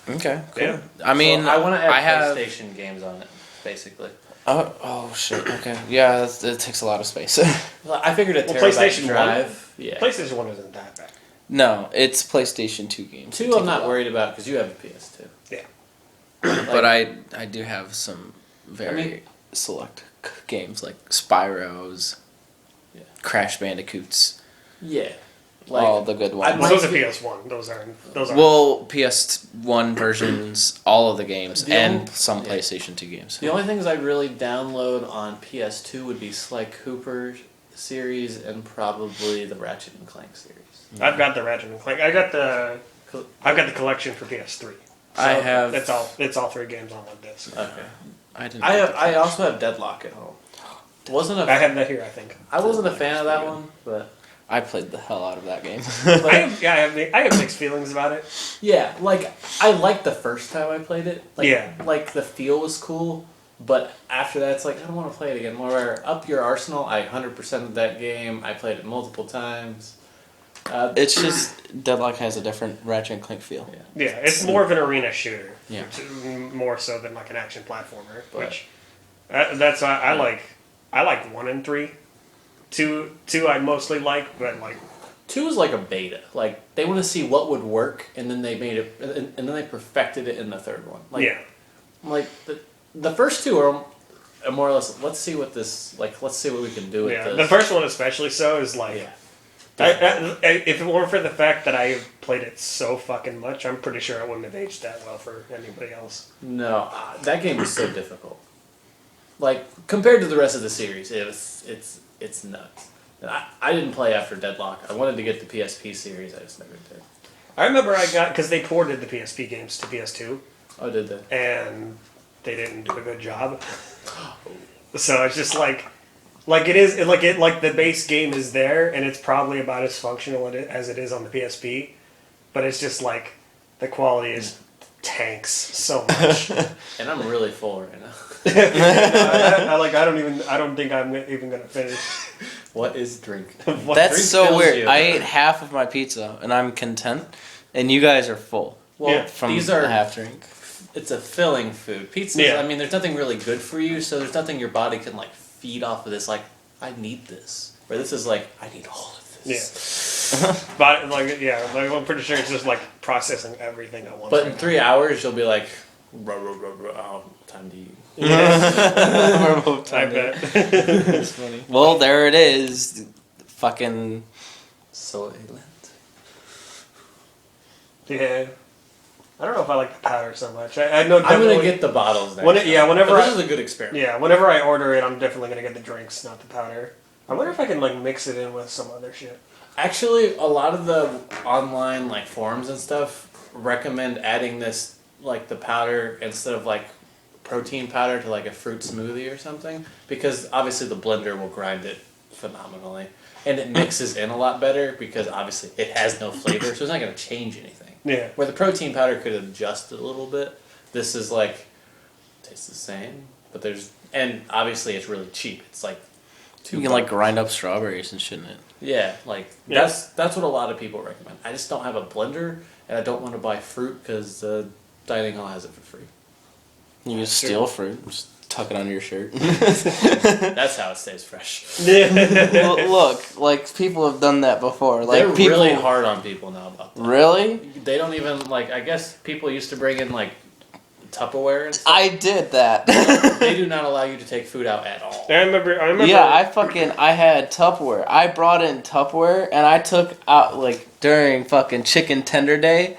Okay, cool. Yeah. I mean, so I want to add I have. PlayStation games on it, basically. Oh shit. Okay. Yeah, it takes a lot of space. Well, I figured a Well, terabyte PlayStation 1? drive. Yeah. PlayStation 1 isn't that bad. No, it's PlayStation 2 games. Two, I'm not worried about because you have a PS2. Yeah. But I do have some very I mean- select games like Spyros, Yeah. Crash Bandicoots, Yeah. all the good ones. Well, those are PS1. Those are. Well, PS1 versions, all of the games, The and only- some yeah. PlayStation 2 games. The only things I'd really download on PS2 would be Sly Cooper series and probably the Ratchet and Clank series. I've got the Ratchet and Clank. I've got the collection for PS3. I have. It's all 3 games on one disc. Okay. I didn't. I also have Deadlock at home. Wasn't I a have that here, I think. I wasn't a fan of that one, but I played the hell out of that game. I have mixed feelings about it. yeah, like I liked the first time I played it. Like, Yeah. Like the feel was cool, but after that, it's like I don't want to play it again. More up your arsenal. I 100% of that game. I played it multiple times. It's just Deadlock has a different Ratchet and Clank feel. Yeah. Yeah, it's more of an arena shooter. Yeah. More so than like an action platformer. But- Which that's why I like. I like 1 and 3. 2 I mostly like, but like 2 is like a beta. Like they want to see what would work, and then they made it, and then they perfected it in the third one. Like, yeah. Like the first 2 are more or less. Let's see what this like. Let's see what we can do with Yeah, this. the first one especially so is like. Yeah. If it weren't for the fact that I played it so fucking much, I'm pretty sure I wouldn't have aged that well for anybody else. No, that game is so difficult. Like compared to the rest of the series, it's nuts. And I didn't play after Deadlock. I wanted to get the PSP series. I just never did. I remember I got because they ported the PSP games to PS2, Oh, did they? and they didn't do a good job. So it's just like it is like the base game is there, and it's probably about as functional as it is on the PSP, but it's just like the quality is tanks so much. And I'm really full right now. I don't think I'm even gonna finish. What is drink? What That's drink so fills weird. you? I ate half of my pizza and I'm content, and you guys are full Well, Yeah. from these the are half drink. it's a filling food. Pizza. Yeah. I mean, there's nothing really good for you, so there's nothing your body can like feed off of this. Like, I need this. Where this is like, I need all of this. But I'm pretty sure it's just like processing everything at once. But in 3 hours, you'll be like, oh, time to eat. I bet. That's funny. Well, there it is. Fucking. Soylent. Yeah. I don't know if I like the powder so much. I know I'm definitely. gonna get the bottles next When time. whenever But I- this is a good experiment. Yeah, whenever I order it, I'm definitely gonna get the drinks, not the powder. I wonder if I can like mix it in with some other shit. Actually, a lot of the online like forums and stuff recommend adding this like the powder instead of like protein powder to like a fruit smoothie or something, because obviously the blender will grind it phenomenally, and it mixes in a lot better because obviously it has no flavor, so it's not going to change anything. Yeah. Where the protein powder could adjust it a little bit, this is like tastes the same, but there's and obviously it's really cheap. It's like You can like grind up strawberries and shit in it. yeah, like Yeah. that's what a lot of people recommend. I just don't have a blender, and I don't want to buy fruit because the dining hall has it for free. You can steal fruit, just tuck it under your shirt. That's how it stays fresh. Look, like people have done that before. Like They're people, really hard on people now about that. Really? They don't even like. I guess people used to bring in like Tupperware and stuff. I did that. They do not allow you to take food out at all. I remember. Yeah, I had Tupperware. I brought in Tupperware and I took out like during fucking chicken tender day.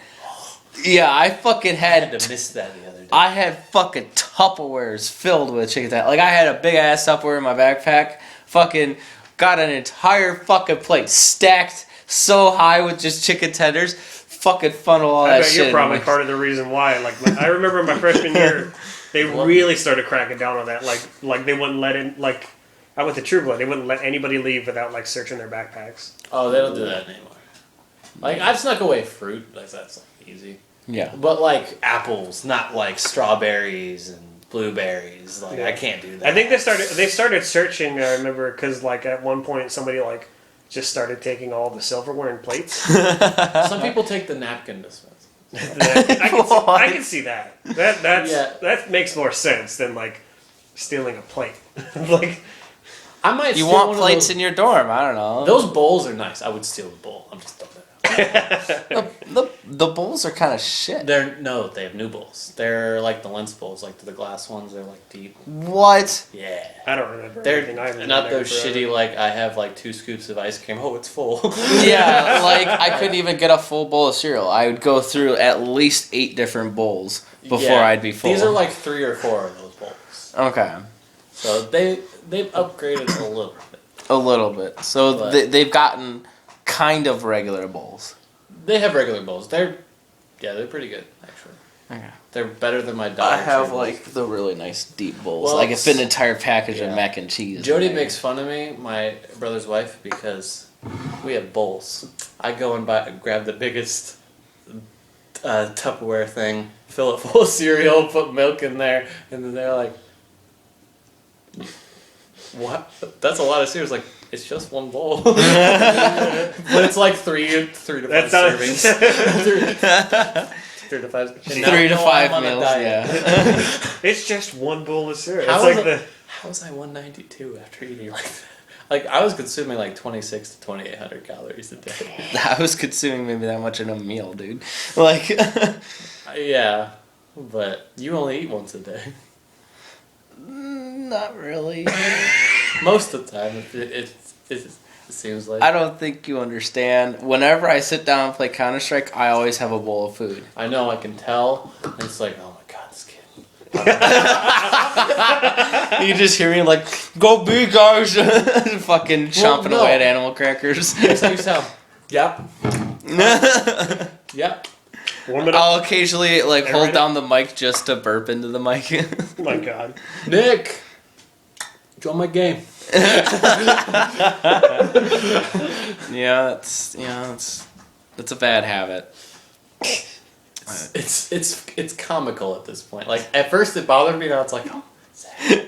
Yeah, I fucking I had had to miss that the other day. I had fucking Tupperwares filled with chicken tender. Like I had a big ass Tupperware in my backpack. Fucking got an entire fucking plate stacked so high with just chicken tenders. Fucking funnel all I that bet shit. you're in probably me. part of the reason why. Like I remember my freshman year, they really started cracking down on that. Like they wouldn't let in. Like I went to True Blood, they wouldn't let anybody leave without like searching their backpacks. Oh, they don't do that anymore. Like I've snuck away fruit. Like that's like easy. Yeah. But like apples, not like strawberries and blueberries. Like Yeah. I can't do that. I think they started searching. I remember because like at one point somebody like just started taking all the silverware and plates. Some people take the napkin dispenser. I can see that. Yeah. That makes more sense than like stealing a plate. Like I might. You steal want one of plates those, in your dorm? I don't know. Those bowls are nice. I would steal the bowl. I'm just throwing that out. The bowls are kind of shit. They have new bowls. They're like the lens bowls, like the glass ones. They're like deep. What? Yeah. I don't remember. They're everything. I haven't been not there those forever. shitty like I have like 2 scoops of ice cream. Oh, it's full. Yeah, like I couldn't even get a full bowl of cereal. I would go through at least 8 different bowls before Yeah. I'd be full. These are like 3 or 4 of those bowls. Okay. So they've upgraded a little bit. A little bit. So But- they've gotten kind of regular bowls. They have regular bowls. They're pretty good actually. Okay. They're better than my Dollar I have Tree like the really nice deep bowls. Well, I can fit an entire package yeah. of mac and cheese. Jody in there. makes fun of me, my brother's wife, because we have bowls. I go and grab the biggest Tupperware thing, fill it full of cereal, put milk in there, and then they're like, "What? That's a lot of cereal." It's like, it's just one bowl, but it's like three to 5 That's not- servings. 3 to 5. And now 3 to I know 5 I'm on a meals. diet. Yeah. It's just one bowl of cereal. How It's like is the How was I 192 after eating like that? Like, I was consuming like 26 to 2,800 calories a day. I was consuming maybe that much in a meal, dude. Like, Yeah, but you only eat once a day. not really. Most of the time, it seems like. I don't think you understand. Whenever I sit down and play Counter-Strike, I always have a bowl of food. I know, I can tell. And it's like, oh my god, this kid. You just hear me like, go B, guys! Fucking chomping no. away at animal crackers. Here's how you sound. Yep. Yep. warm it up. I'll occasionally like Hey, hold ready? down the mic just to burp into the mic. Oh my god. Nick! Join my game. Yeah, it's a bad habit. It's comical at this point. Like, at first it bothered me, now it's like, oh.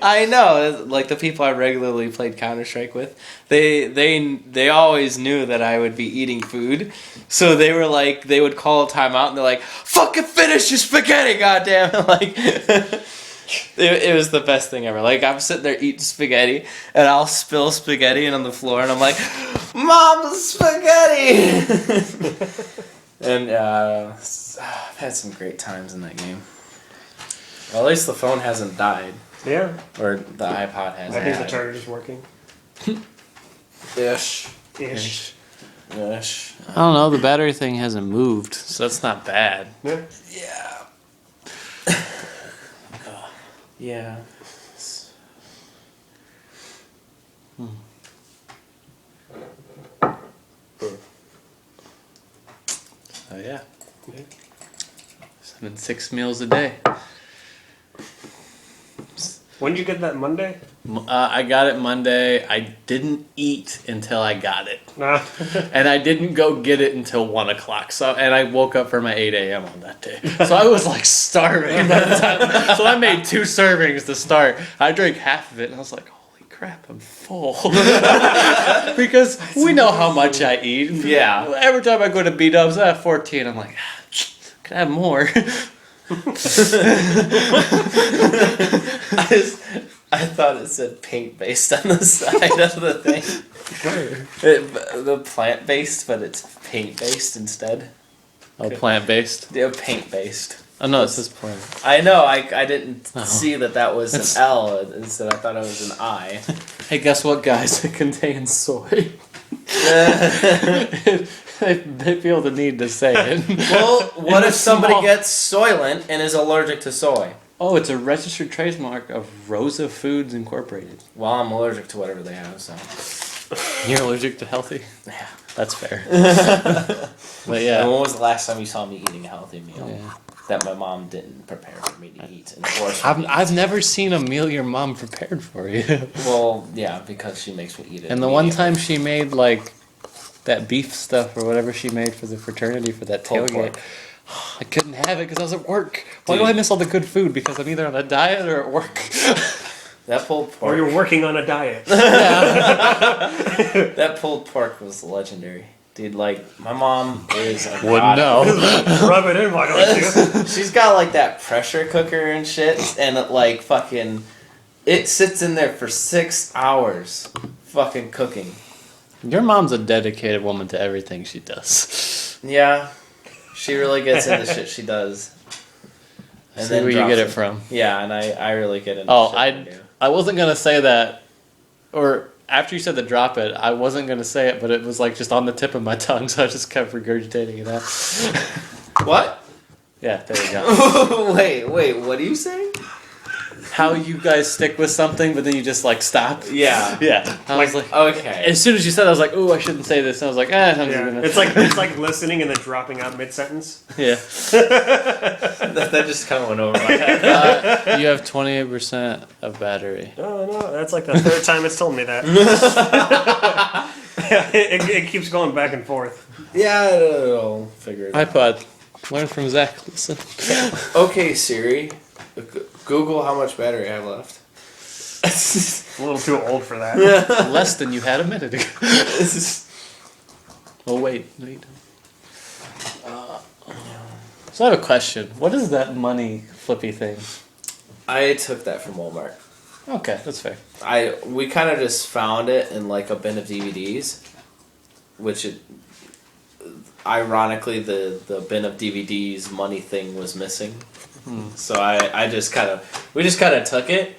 I know, like the people I regularly played Counter-Strike with, they always knew that I would be eating food, so they were like, they would call a timeout and they're like, "Fucking finish your spaghetti, goddamn!" Like, it was the best thing ever. Like I'm sitting there eating spaghetti, and I'll spill spaghetti on the floor, and I'm like, "Mom, spaghetti!" And I've had some great times in that game. Well, at least the phone hasn't died. Yeah. Or the iPod has. I think the charger's working. Ish. Ish. Ish. I don't know, the battery thing hasn't moved, so that's not bad. Yeah. Yeah. Yeah. Oh yeah. 6 meals a day. When did you get that Monday? I got it Monday. I didn't eat until I got it. Nah. And I didn't go get it until 1 o'clock. So, and I woke up for my 8 a.m. on that day. So I was like starving by the time. So I made 2 servings to start. I drank half of it and I was like, holy crap, I'm full. Because we know how much I eat. Yeah. Every time I go to B-Dubs, I have 14. I'm like, can I have more? I thought it said paint based on the side of the thing. The plant based, but it's paint based instead. Oh, plant-based? Yeah, paint based. Oh, no, it says plant. I know. I didn't Oh. see that was It's- an L. Instead, I thought it was an I. Hey, guess what, guys? It contains soy. They feel the need to say it. Well, what In if a somebody small- gets Soylent and is allergic to soy? Oh, it's a registered trademark of Rosa Foods Incorporated. Well, I'm allergic to whatever they have, so. You're allergic to healthy? Yeah. That's fair. But And yeah. when was the last time you saw me eating a healthy meal Yeah. that my mom didn't prepare for me to eat? And force I've, me to eat? I've never seen a meal your mom prepared for you. Well, yeah, because she makes me eat it. And the one immediately. time she made like that beef stuff or whatever she made for the fraternity for that Pulled tailgate, pork. I couldn't have it because I was at work. Why do Dude. I miss all the good food? Because I'm either on a diet or at work. That pulled Or pork. you're working on a diet. That pulled pork was legendary, dude. Like my mom is. A Wouldn't god. know. Rub it in, why don't you? She's got like that pressure cooker and shit, and it, like fucking, it sits in there for 6 hours, fucking cooking. Your mom's a dedicated woman to everything she does. Yeah, she really gets into shit she does. And see where you drops get it from. Yeah, and I really get into. Oh, shit I do. I wasn't gonna say that, or after you said the drop it, I wasn't gonna say it, but it was like just on the tip of my tongue, so I just kept regurgitating it out. What? Yeah, there you go. wait, what are you saying? How you guys stick with something, but then you just like stop. Yeah. Yeah. I was like, Okay. as soon as you said, it, I was like, "Ooh, I shouldn't say this." And I was like, "I'm just Yeah. gonna." It's like listening and then dropping out mid sentence. yeah. that just kind of went over my head. You have 28% of battery. Oh no, that's like the third time it's told me that. it keeps going back and forth. Yeah, I'll figure it out. iPod. Learn from Zach. Listen. Okay, Siri, Google how much battery I have left. A little too old for that. Less than you had a minute ago. Oh wait, no you don't. So I have a question. What is that money flippy thing? I took that from Walmart. Okay, that's fair. We kind of just found it in like a bin of DVDs, which ironically the bin of DVDs money thing was missing. So we just kind of took it,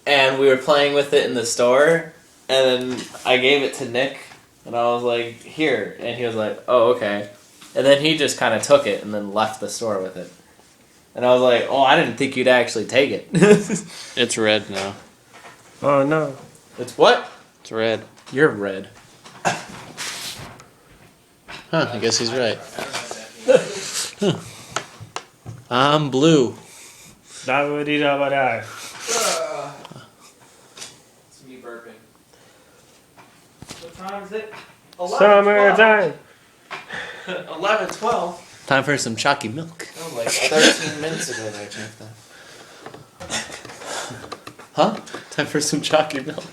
and we were playing with it in the store, and then I gave it to Nick, and I was like, here, and he was like, oh, okay, and then he just kind of took it and then left the store with it, and I was like, oh, I didn't think you'd actually take it. It's red now. Oh no. It's what? It's red. You're red. Huh, I guess he's right. Huh. I'm blue. Da-ba-dee-da-ba-da. It's me burping. What time is it? Summertime. 11:12. Time for some chalky milk. That was like 13 minutes ago that I checked that. Huh? Time for some chalky milk.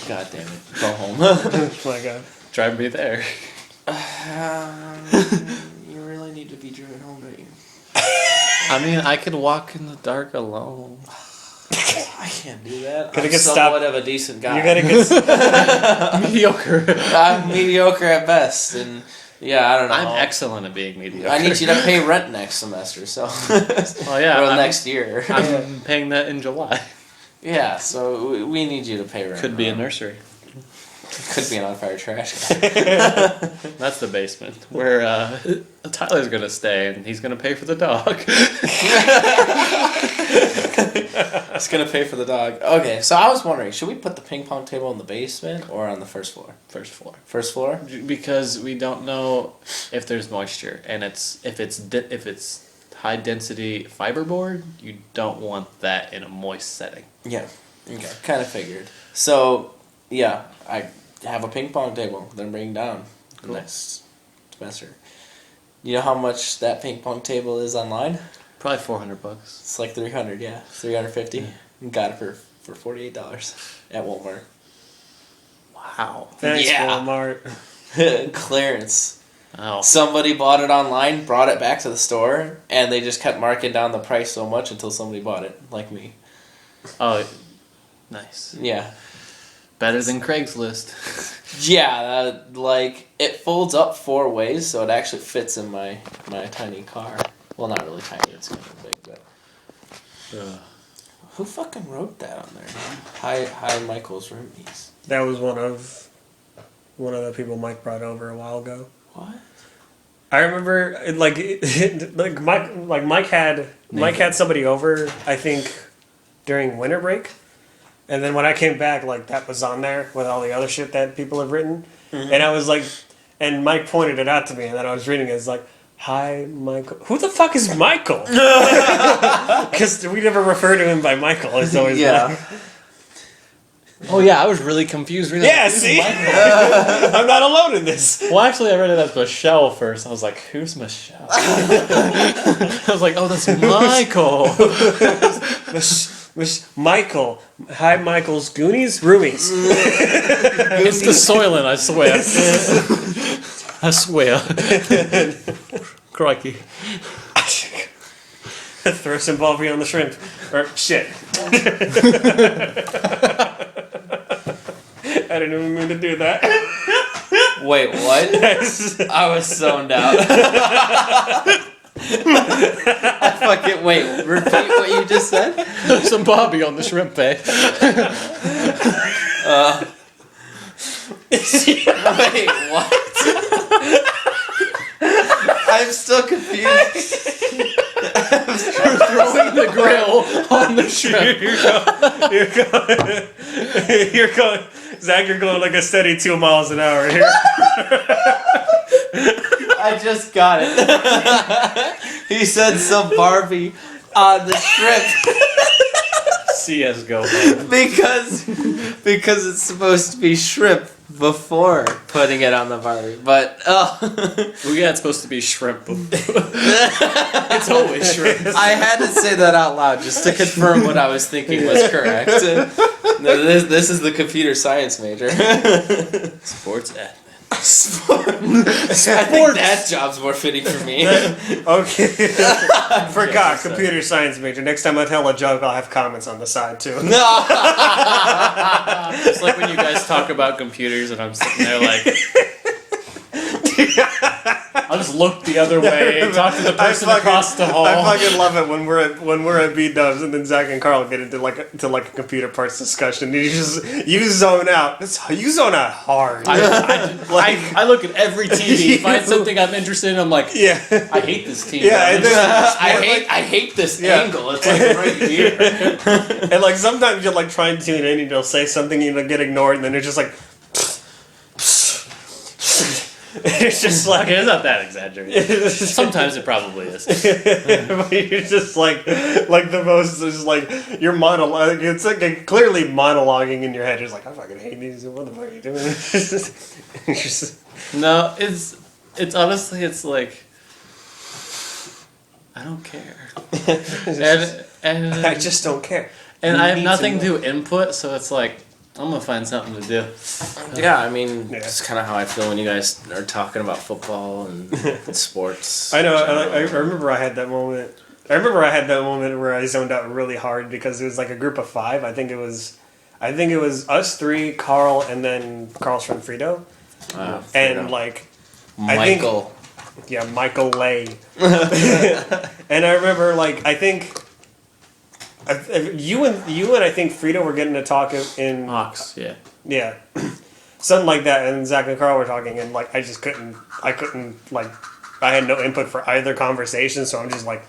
God damn it. Go home. Oh my god. Drive me there. You really need to be driven home, don't you? I mean, I could walk in the dark alone. I can't do that. Gotta I'm get somewhat stopped. of a decent guy. You gotta get. Mediocre. I'm mediocre at best, and yeah, I don't know. I'm excellent at being mediocre. I need you to pay rent next semester, so. Oh yeah, or I'm- next year. I'm paying that in July. Yeah, so we need you to pay rent. Could be a nursery. Could be an on-fire trash can. That's the basement where Tyler's gonna stay, and he's gonna pay for the dog. It's gonna pay for the dog. Okay, so I was wondering, should we put the ping pong table in the basement or on the first floor? First floor. First floor? Because we don't know if there's moisture, and if it's high density fiberboard, you don't want that in a moist setting. Yeah. Okay. Kind of figured. So, yeah, I have a ping pong table that I'm bringing down next semester. You know how much that ping pong table is online? Probably $400. It's like 300, yeah. 350. Got it for $48 at Walmart. Wow. Thanks, Yeah. Walmart. Clearance. Oh. Somebody bought it online, brought it back to the store, and they just kept marking down the price so much until somebody bought it, like me. Oh, nice. Yeah. Better than Craigslist. Yeah, like, it folds up 4 ways, so it actually fits in my tiny car. Well, not really tiny, it's kind of big, but... Who fucking wrote that on there? Hi, Michael's roomies. That was one of the people Mike brought over a while ago. What? I remember, Mike had somebody over, I think, during winter break, and then when I came back, like, that was on there with all the other shit that people have written, and I was like, and Mike pointed it out to me, and then I was reading it, it's like, hi, Michael. Who the fuck is Michael? Because we never refer to him by Michael. It's always Yeah. Oh yeah, I was really confused reading Yeah, who's see? Michael? I'm not alone in this. Well, actually, I read it as Michelle first. I was like, who's Michelle? I was like, oh, that's Michael. Michael. Hi, Michael's Goonies? Roomies. It's the Soylent, I swear. I swear. Crikey. Throw some Bobby on the shrimp. Or shit. I didn't even mean to do that. Wait, what? I was zoned out. I fucking wait. Repeat what you just said. Some Bobby on the shrimp bag. Wait, what? I'm still confused. Throwing the grill on the shrimp. You're going, Zach, you're going like a steady 2 miles an hour here. I just got it. He said some Barbie on the shrimp CSGO. because it's supposed to be shrimp before putting it on the Barbie. But Well, yeah, it's supposed to be shrimp. It's always shrimp. I had to say that out loud just to confirm what I was thinking was correct. No, this is the computer science major. Sports admin. I think that job's more fitting for me. Okay. Forgot, Yeah, computer science major. Next time I tell a joke, I'll have comments on the side too. No. It's like when you guys talk about computers and I'm sitting there like... I'll just look the other way, talk to the person across the hall. I fucking love it when we're at B-dubs and then Zach and Carl get into like a computer parts discussion. And you zone out. You zone out hard. I look at every TV, find something I'm interested in, I'm like, yeah. I hate this TV. Yeah, and then, I hate this Yeah. angle. It's like right here. and like sometimes you'll like try and tune in and you'll say something and you'll get ignored and then it's just like it's just like Okay, it's not that exaggerated. Sometimes it probably is. but you're just like the most just like you're monologue. It's like clearly monologuing in your head. You're just like I fucking hate these. What the fuck are you doing? It's just- No, it's honestly, it's like, I don't care. And I just don't care. and You I have need nothing to to input, so it's like, I'm gonna find something to do. Yeah, I mean, Yeah. it's kind of how I feel when you guys are talking about football and sports. I know. I generally. remember I had that moment. I remember I had that moment where I zoned out really hard because it was like a group of 5. I think it was us 3, Carl, and then Carl's friend Frito, and like Michael. yeah, Michael Lay. And I remember like I think you and I think Frito were getting to talk in Hawks, yeah. yeah. Something like that, and Zach and Carl were talking, and like I couldn't like I had no input for either conversation, so I'm just like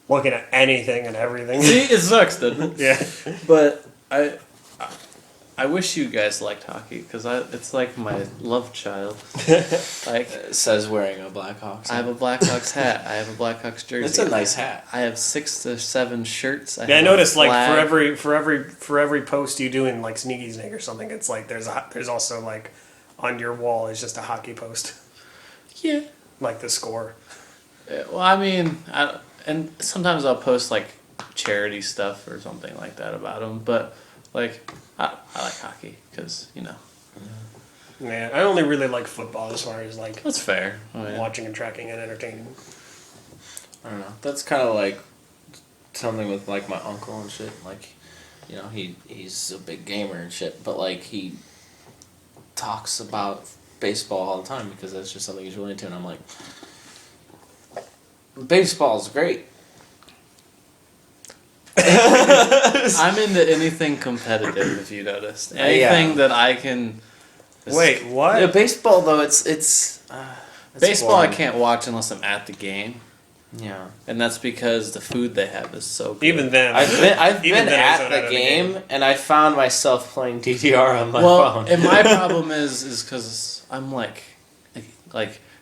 looking at anything and everything. See, it sucks, doesn't it? Yeah. But I wish you guys liked hockey because it's like my love child. Like It says wearing a Blackhawks. I have a Blackhawks hat. I have a Blackhawks jersey. It's a nice hat. I have 6 to 7 shirts. Yeah, I have a noticed like flag. for every post you do in like Sneaky Snake or something, it's like there's also like on your wall is just a hockey post, Yeah. like the score. Well, I mean, and sometimes I'll post like charity stuff or something like that about them. But like, I like hockey because Yeah, I only really like football as far as like that's fair. I mean, watching and tracking and entertaining. I don't know. That's kind of like something with like my uncle and shit. Like, he's a big gamer and shit, but like he talks about baseball all the time because that's just something he's really into. And I'm like, baseball's great. I'm into anything competitive. If you noticed, anything that I can. Wait, what? Yeah, baseball though, it's Baseball I boring. can't watch unless I'm at the game, Yeah. and that's because the food they have is so good. Even then, I've Even been then, I at zoned the out of the game, and I found myself playing DDR on my well, phone. and my problem is because I'm like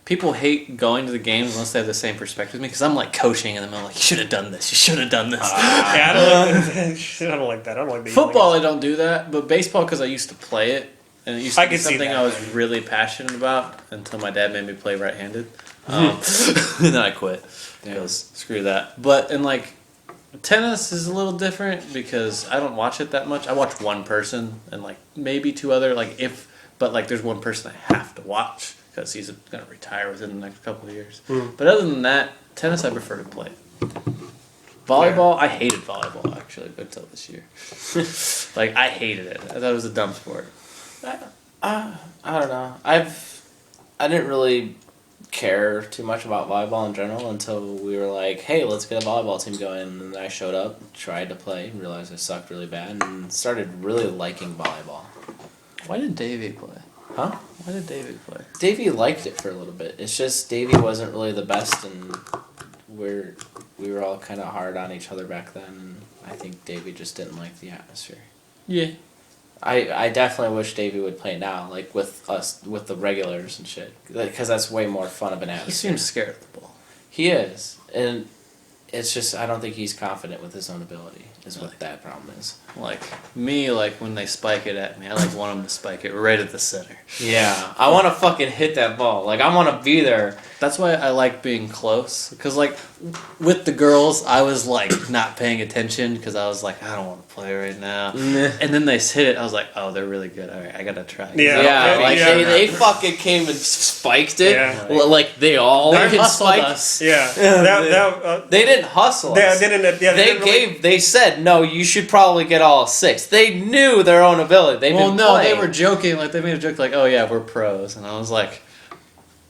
people hate going to the games unless they have the same perspective as me because I'm like coaching and I'm like, you should have done this, you should have done this. yeah, I don't like I don't like that. I don't like the Football I don't do that, but baseball because I used to play it and it used to I be can see something that. I was really passionate about until my dad made me play right-handed. And then I quit because screw that. But in like tennis is a little different because I don't watch it that much. I watch one person and like maybe 2 other but like there's one person I have to watch because he's gonna retire within the next couple of years. But other than that, tennis I prefer to play. Volleyball, I hated volleyball actually until this year. Like I hated it. I thought it was a dumb sport. I don't know. I didn't really care too much about volleyball in general until we were like, hey, let's get a volleyball team going. And then I showed up, tried to play, realized I sucked really bad, and started really liking volleyball. Why did Davey play? Huh? Why did Davey play? Davey liked it for a little bit. It's just Davey wasn't really the best, and we were all kind of hard on each other back then. And I think Davey just didn't like the atmosphere. Yeah. I definitely wish Davey would play now, like with us, with the regulars and shit, because that's way more fun of an He atmosphere. seems scared of the ball. He is, and it's just I don't think he's confident with his own ability. Is what that problem is. Like me, like when they spike it at me, I like want them to spike it right at the center. Yeah, I want to fucking hit that ball. Like I want to be there. That's why I like being close. Because like with the girls, I was like not paying attention because I was like, I don't want to play right now. And then they hit it. I was like, oh, they're really good. All right, I gotta try. Yeah. Yeah, like yeah. they fucking came and spiked it. Yeah. Like they all They fucking hustled spiked. us. Yeah, They didn't hustle us. They said no. You should probably get all 6. They knew their own ability. They've Well, been no, playing. they were joking. Like they made a joke, like, "Oh yeah, we're pros," and I was like,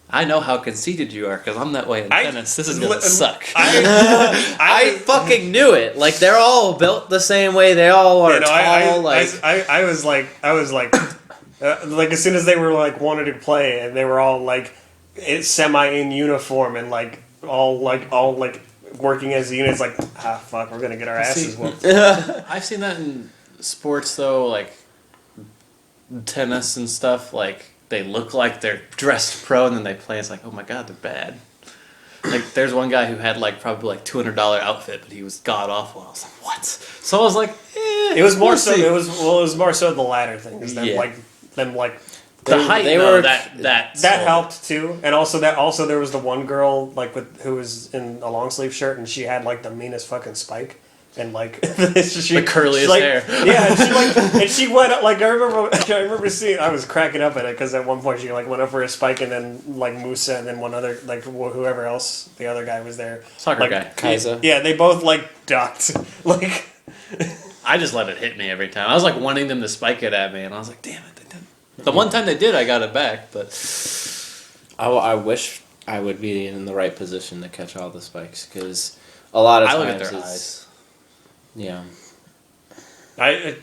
"I know how conceited you are because I'm that way in tennis. This is gonna suck." I fucking knew it. Like they're all built the same way. They all are tall. I was like, like as soon as they were like wanted to play and they were all like semi in uniform and like all working as a unit. It's like fuck, we're gonna get our asses whooped. I've seen that in sports though, like tennis and stuff. Like they look like they're dressed pro, and then they play. It's like, oh my god, they're bad. Like there's one guy who had like probably like $200 outfit, but he was god awful. I was like, what? So I was like, It was more so. It was more so the latter thing. Is them Yeah. like the They- height. they though, were- that helped too, and also there was the one girl like who was in a long sleeve shirt and she had like the meanest fucking spike and like she, The curliest she, like, hair. Yeah, and she went up, like I remember seeing, I was cracking up at it because at one point she like went up for a spike and then like Musa and then one other like whoever else the other guy was there, soccer like, guy. Kaiser. Yeah, they both like ducked like. I just let it hit me every time. I was like wanting them to spike it at me, and I was like, damn it, they didn't. The one time they did, I got it back, but I wish I would be in the right position to catch all the spikes because a lot of I times look at their it's- eyes. Yeah. I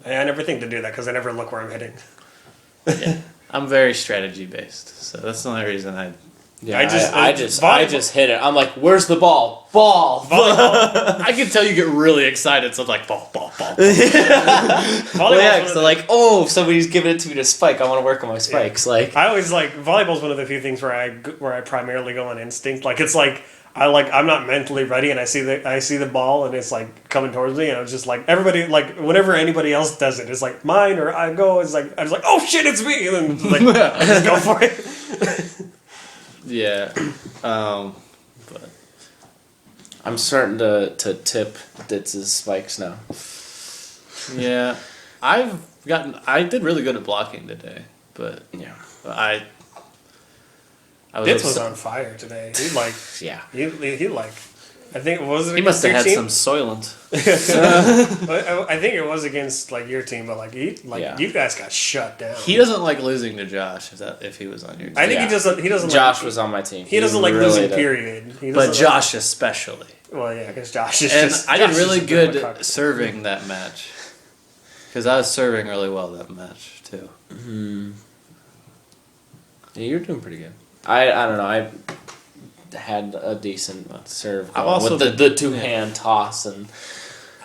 never think to do that because I never look where I'm hitting. Yeah. I'm very strategy based, so that's the only reason I Yeah, I I volleyball- just hit it. I'm like, where's the ball? Ball. I can tell you get really excited, so I'm like, ball. Volleyball's Well, yeah, one of because the- like, oh, somebody's giving it to me to spike. I want to work on my spikes. Like, I always like volleyball's one of the few things where I primarily go on instinct. Like it's like I'm not mentally ready, and I see the ball, and it's like coming towards me, and I'm just like everybody like whenever anybody else does it, it's like mine or I go. It's like I was like, oh shit, it's me, and then like I just go for it. Yeah. But I'm starting to tip Ditz's spikes now. yeah, I did really good at blocking today, but Yeah. I was Ditz was upset- on fire today. He like Yeah. he like I think was it He must have had against some your team? Soylent. I think it was against like your team, but like Yeah. you guys got shut down. He doesn't like losing to Josh if he was on your team. I think Yeah. he doesn't Josh like, was on my team. he doesn't like really losing. did. Period. He but doesn't Josh especially. Like, well, yeah, because Josh is And just. I did Josh really is a bit of a good cock. serving that match. Because I was serving really well that match, too. Yeah, you're doing pretty good. I don't know. I had a decent serve I've going also with the two-hand toss and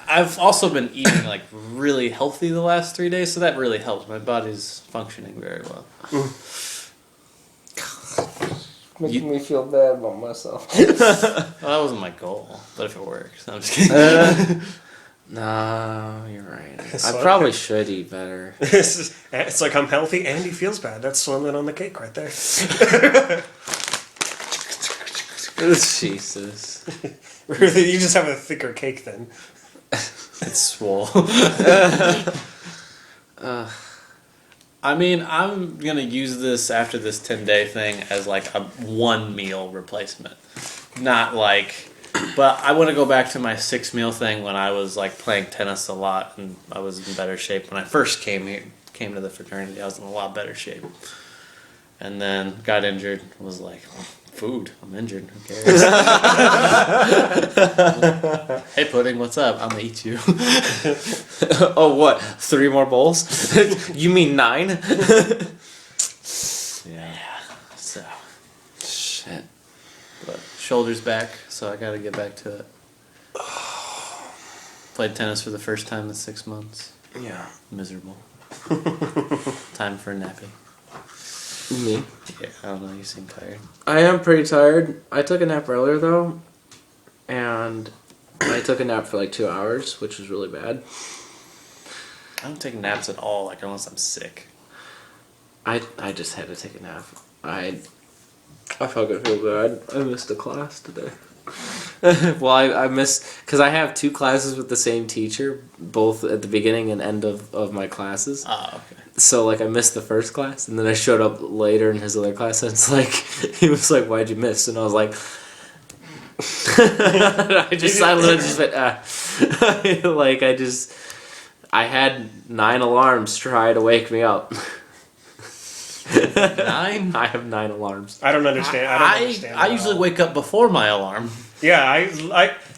I've also been eating like really healthy the last 3 days, so that really helps. My body's functioning very well. making me feel bad about myself. Well, that wasn't my goal, but if it works, I'm just kidding. No, you're right. So- I probably should eat better. It's like I'm healthy and he feels bad. That's swimming on the cake right there. Jesus. Really, you just have a thicker cake then. It's swole. I mean, I'm gonna use this after this 10-day thing as like a one meal replacement, not like. But I want to go back to my 6 meal thing when I was like playing tennis a lot and I was in better shape when I first came to the fraternity. I was in a lot better shape, and then got injured. Was like, food. I'm injured. Who cares? Hey, Pudding, what's up? I'm gonna eat you. Oh, what? 3 more bowls? You mean 9? Yeah. So, Shit. but shoulders back, so I gotta get back to it. Played tennis for the first time in 6 months. Yeah. Miserable. Time for a nappy. Me? Yeah, I don't know. You seem tired. I am pretty tired. I took a nap earlier though, and I took a nap for like 2 hours, which was really bad. I don't take naps at all, like unless I'm sick. I just had to take a nap. I fucking feel bad. I missed a class today. Well, I missed because I have 2 classes with the same teacher, both at the beginning and end of my classes. Oh, okay. So like I missed the first class, and then I showed up later in his other class, and it's like he was like, "Why'd you miss?" And I was like, I just silently just went, like I had 9 alarms try to wake me up. 9? I have 9 alarms. I don't understand. I don't understand. I that usually at all. wake up before my alarm. Yeah, I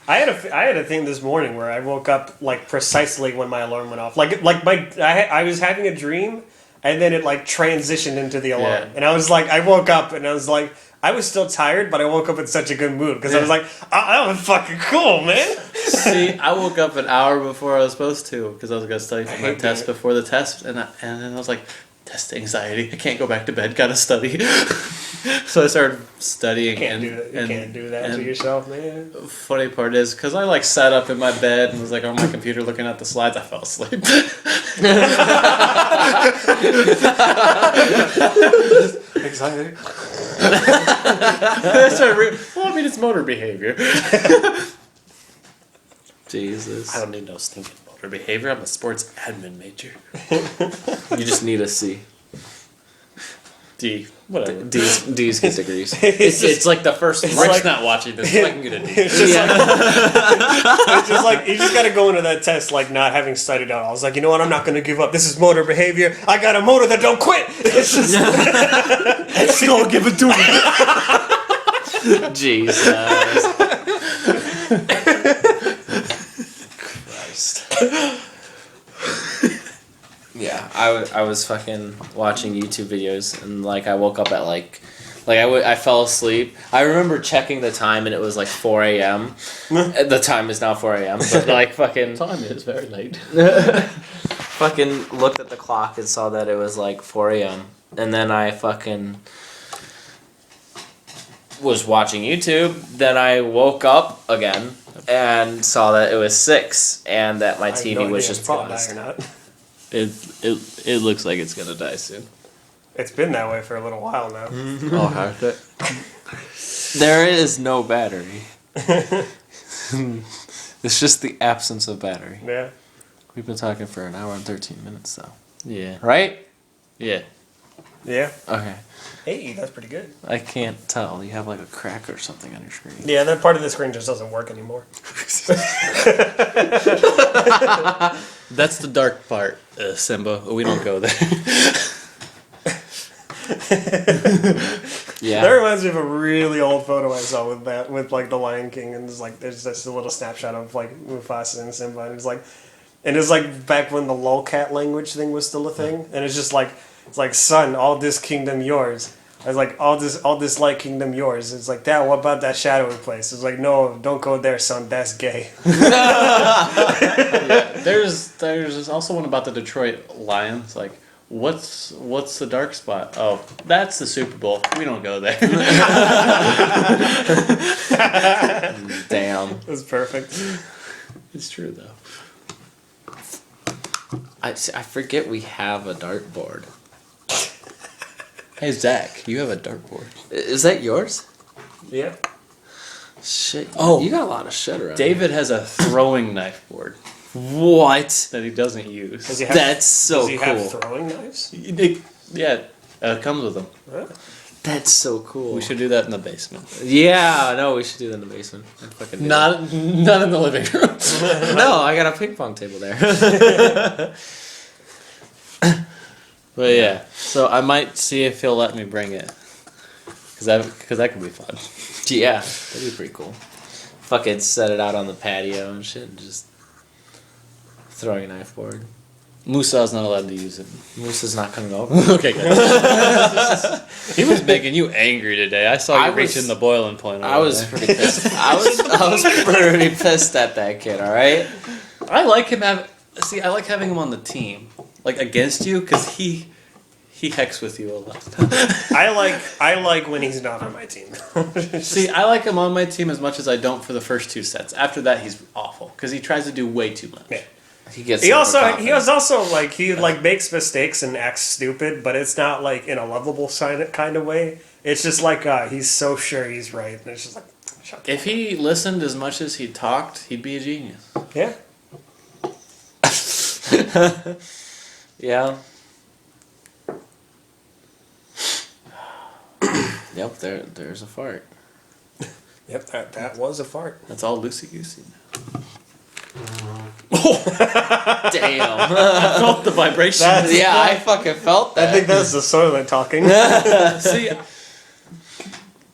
had a thing this morning where I woke up like precisely when my alarm went off. I was having a dream, and then it like transitioned into the alarm, Yeah. and I was like, I woke up and I was like, I was still tired, but I woke up in such a good mood because I was like, that was fucking cool, man. See, I woke up an hour before I was supposed to because I was going to study for my hate test that. before the test, and then I was like, test anxiety. I can't go back to bed. Gotta study. So I started studying. You can't do that to and yourself, man. funny part is, because I like sat up in my bed and was like on my computer looking at the slides, I fell asleep. Anxiety. Well, I mean, it's motor behavior. Jesus. I don't need no stinking motor behavior. I'm a sports admin major. You just need a C. D. Whatever. D's get degrees. It's like the first. Rick's like- not watching this. So I can get a D. It's just it's just like you just got to go into that test like not having studied at all. I was like, you know what? I'm not going to give up. This is motor behavior. I got a motor that don't quit. It's just Let's go give it to me. Jesus. Christ. Yeah, I was fucking watching YouTube videos, and like I woke up at like Like I fell asleep. I remember checking the time and it was like 4 a.m. The time is now 4 a.m. But like fucking Time is very late. fucking looked at the clock and saw that it was like 4 a.m. And then I fucking was watching YouTube. Then I woke up again and saw that it was 6 and that my I have TV no was idea just if it's gonna die paused. or not. It looks like it's gonna die soon. It's been that way for a little while now. Oh, how could There is no battery. It's just the absence of battery. Yeah. We've been talking for an hour and 13 minutes though. Yeah. Right? Yeah. Yeah. Okay. Hey, that's pretty good. I can't tell. You have like a crack or something on your screen. Yeah, that part of the screen just doesn't work anymore. That's the dark part, Simba. We don't go there. Yeah. That reminds me of a really old photo I saw with like the Lion King, and there's just a little snapshot of like Mufasa and Simba, and it's like back when the lolcat language thing was still a thing, and it's like son, all this kingdom yours. I was like, all this light kingdom yours. It's like, Dad, what about that shadowy place? It's like, no, don't go there, son. That's gay. There's also one about the Detroit Lions. Like, what's the dark spot? Oh, that's the Super Bowl. We don't go there. Damn. That's perfect. It's true though. I forget we have a dartboard. Hey Zach, you have a dartboard. Is that yours? Yeah. Shit. Oh. You got a lot of shit around. David has a throwing knife board What? that he doesn't use. Does he have, That's so does he cool. have throwing knives? Yeah, it comes with them. Huh? That's so cool. We should do that in the basement. Yeah, no, we should do that in the basement. I'd fucking do Not in the living room. that. No, I got a ping pong table there. But yeah, so I might see if he'll let me bring it, cause that could be fun. Yeah, that'd be pretty cool. Fucking set it out on the patio and shit, and just throwing a knife board. Musa's not allowed to use it. Moose is not coming over. Okay, good. He was making you angry today. I saw you I was- reaching the boiling point. I was pretty pissed. I was pretty pissed at that kid. All right. I like him I like having him on the team, like against you, because he hecks with you a lot. I like when he's not on my team. See, I like him on my team as much as I don't for the first 2 sets. After that, he's awful because he tries to do way too much. Yeah. He gets. He was overconfident. also like he makes mistakes and acts stupid, but it's not like in a lovable kind of way. It's just like he's so sure he's right, and it's just like shut the If he listened as much as he talked, he'd be a genius. yeah. Yeah. Yep. There's a fart. Yep, that was a fart. That's all loosey goosey. Damn. I felt the vibration. Yeah, I fucking felt that. I think that's the soylent talking. See,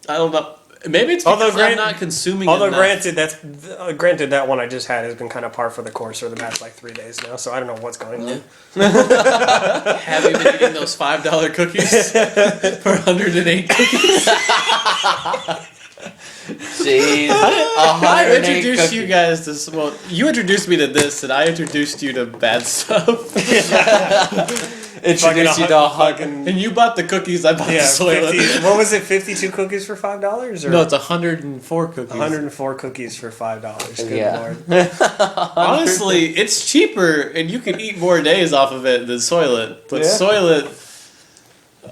I don't know. Maybe it's because I'm not consuming Although enough. granted that one I just had has been kind of par for the course for the past like 3 days now, so I don't know what's going on. Have you been eating those $5 cookies for 108 cookies? Jeez. I introduced you guys to well, you introduced me to this, and I introduced you to bad stuff. Introduced you to a hug. And you bought the cookies, I bought the Yeah, soylent. 50, what was it? 52 cookies for $5, or No, it's 104 cookies. 104 cookies for $5. Good Yeah. lord. Honestly, it's cheaper, and you can eat more days off of it than Soylent. But Yeah. Soylent,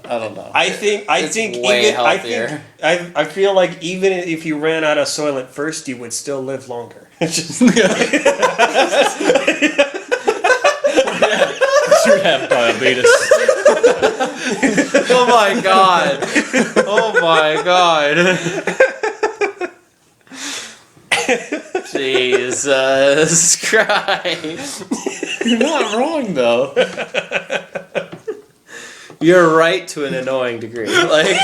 I don't know. I think It's way healthier. I feel like even if you ran out of Soylent first, you would still live longer. It's just should have diabetes. Oh my god. Oh my god. Jesus Christ. You're not wrong though. You're right to an annoying degree. Like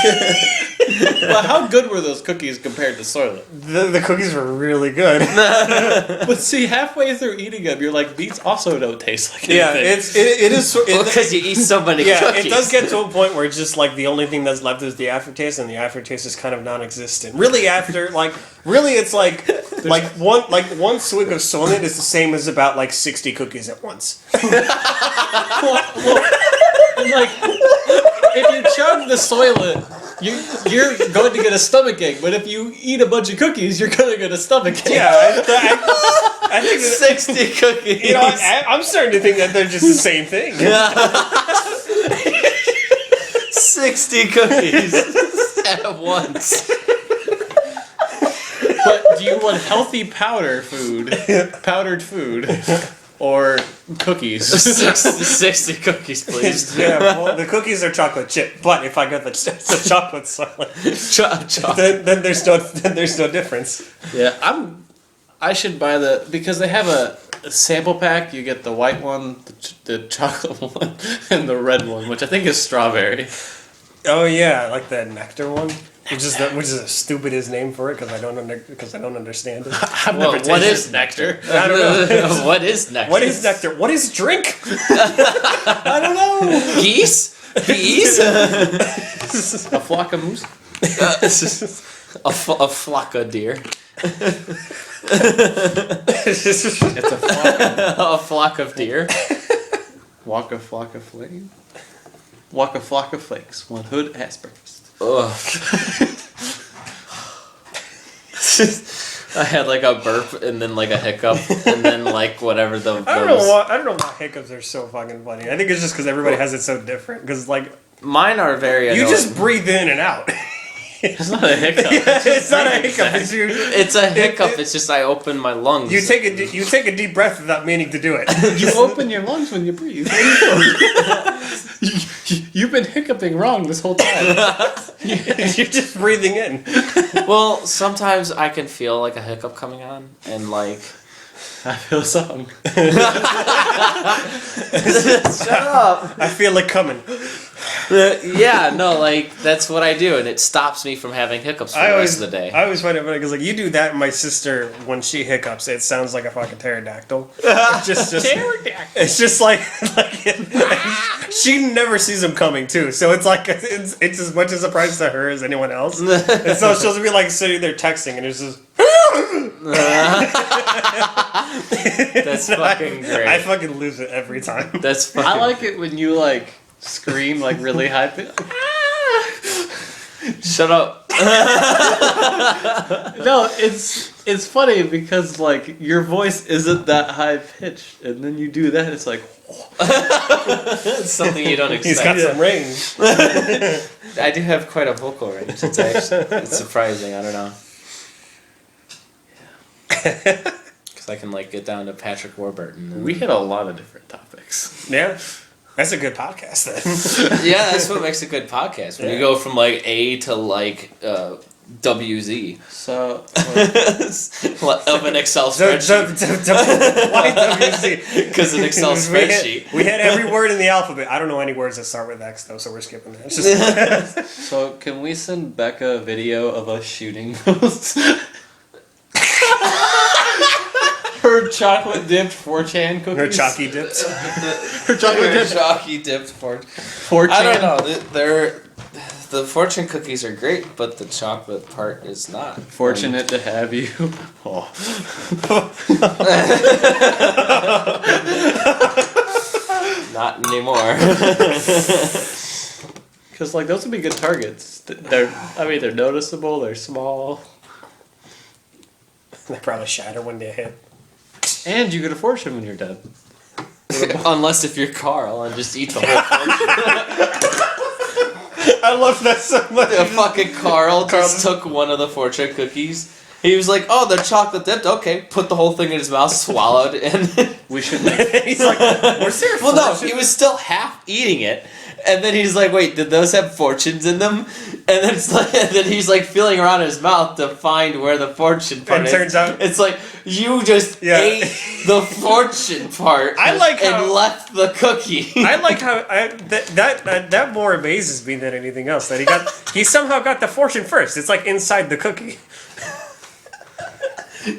But how good were those cookies compared to Soylent? The cookies were really good. But see, halfway through eating them, you're like, these also don't taste like anything. Yeah, it is. Because you eat so many Yeah, cookies. it does get to a point where it's just like the only thing that's left is the aftertaste, and the aftertaste is kind of non-existent. Really, it's like one swig of Soylent is the same as about like 60 cookies at once. And like, if you chug the Soylent, you're going to get a stomach ache. But if you eat a bunch of cookies, you're going to get a stomach ache. Yeah, I think that, 60 cookies. you know, I'm starting to think that they're just the same thing. 60 cookies at once. But do you want healthy powdered food, or cookies? 60 cookies, please. Yeah, well, the cookies are chocolate chip, but if I got the chocolate Soylent, then there's no difference. Yeah, I should buy because they have a sample pack. You get the white one, the chocolate one, and the red one, which I think is strawberry. Oh yeah, I like the nectar one, which is the stupidest name for it because I don't understand it. I've Well, never what tasted is nectar. I don't know. What is nectar? What is nectar? What is drink? I don't know. Geese? Bees? A flock of moose. A flock of deer. It's a flock of A flock of deer. walk a flock of flame. Walk a flock of flakes. One hood ass breakfast. Ugh. I had like a burp and then like a hiccup and then like whatever the. I don't know why hiccups are so fucking funny. I think it's just because everybody has it so different. Because like Mine are very. you annoying. just breathe in and out. It's not a hiccup. It's not a hiccup. It's you. It's a hiccup. It's just I open my lungs. You take a deep breath without meaning to do it. You open your lungs when you breathe. You've been hiccuping wrong this whole time. You're just breathing in. Well, sometimes I can feel like a hiccup coming on, and like. I feel something. Shut up. I feel it coming. Yeah, no, like that's what I do, and it stops me from having hiccups for the rest of the day. I always find it funny because like you do that, and my sister when she hiccups, it sounds like a fucking pterodactyl. It's just it's just like she never sees them coming too, so it's like it's as much a surprise to her as anyone else. And so she'll just be like sitting there texting, and it's just. That's fucking great. I fucking lose it every time. That's fucking. I like it when you like scream like really high pitch. Shut up. No, it's funny because like your voice isn't that high pitched, and then you do that, it's like. It's something you don't expect. He's got some range. I do have quite a vocal range. It's surprising. I don't know. Because I can like get down to Patrick Warburton. We hit a lot of different topics. Yeah, that's a good podcast then. Yeah, that's what makes a good podcast. When you go from like A to like WZ So of an Excel spreadsheet. Why WC? Because an Excel spreadsheet. We had every word in the alphabet. I don't know any words that start with X though, so we're skipping that. It's just So can we send Becca a video of us shooting those? Her chocolate dipped 4chan cookies. her chalky dips. Her chocolate dipped Jockey dipped fortune. 4chan. I don't know. The fortune cookies are great, but the chocolate part is not. Fortunate to have you. Oh. Not anymore. Because like those would be good targets. They're noticeable. They're small, They probably shatter when they hit. and you get a fortune when you're dead. Unless if you're Carl and just eat the whole fortune. I love that so much. Fucking Carl just took one of the fortune cookies. He was like, "Oh, they're chocolate dipped. Okay," put the whole thing in his mouth, swallowed, and We should. He's like, "Where's there well, no, fortune?" he was still half eating it, And then he's like, wait, did those have fortunes in them? And then it's like, and then he's like feeling around his mouth to find where the fortune part And is. turns out- it's like you just Yeah. ate the fortune part. I like and how- left the cookie. I like how that more amazes me than anything else. That he somehow got the fortune first. It's like inside the cookie.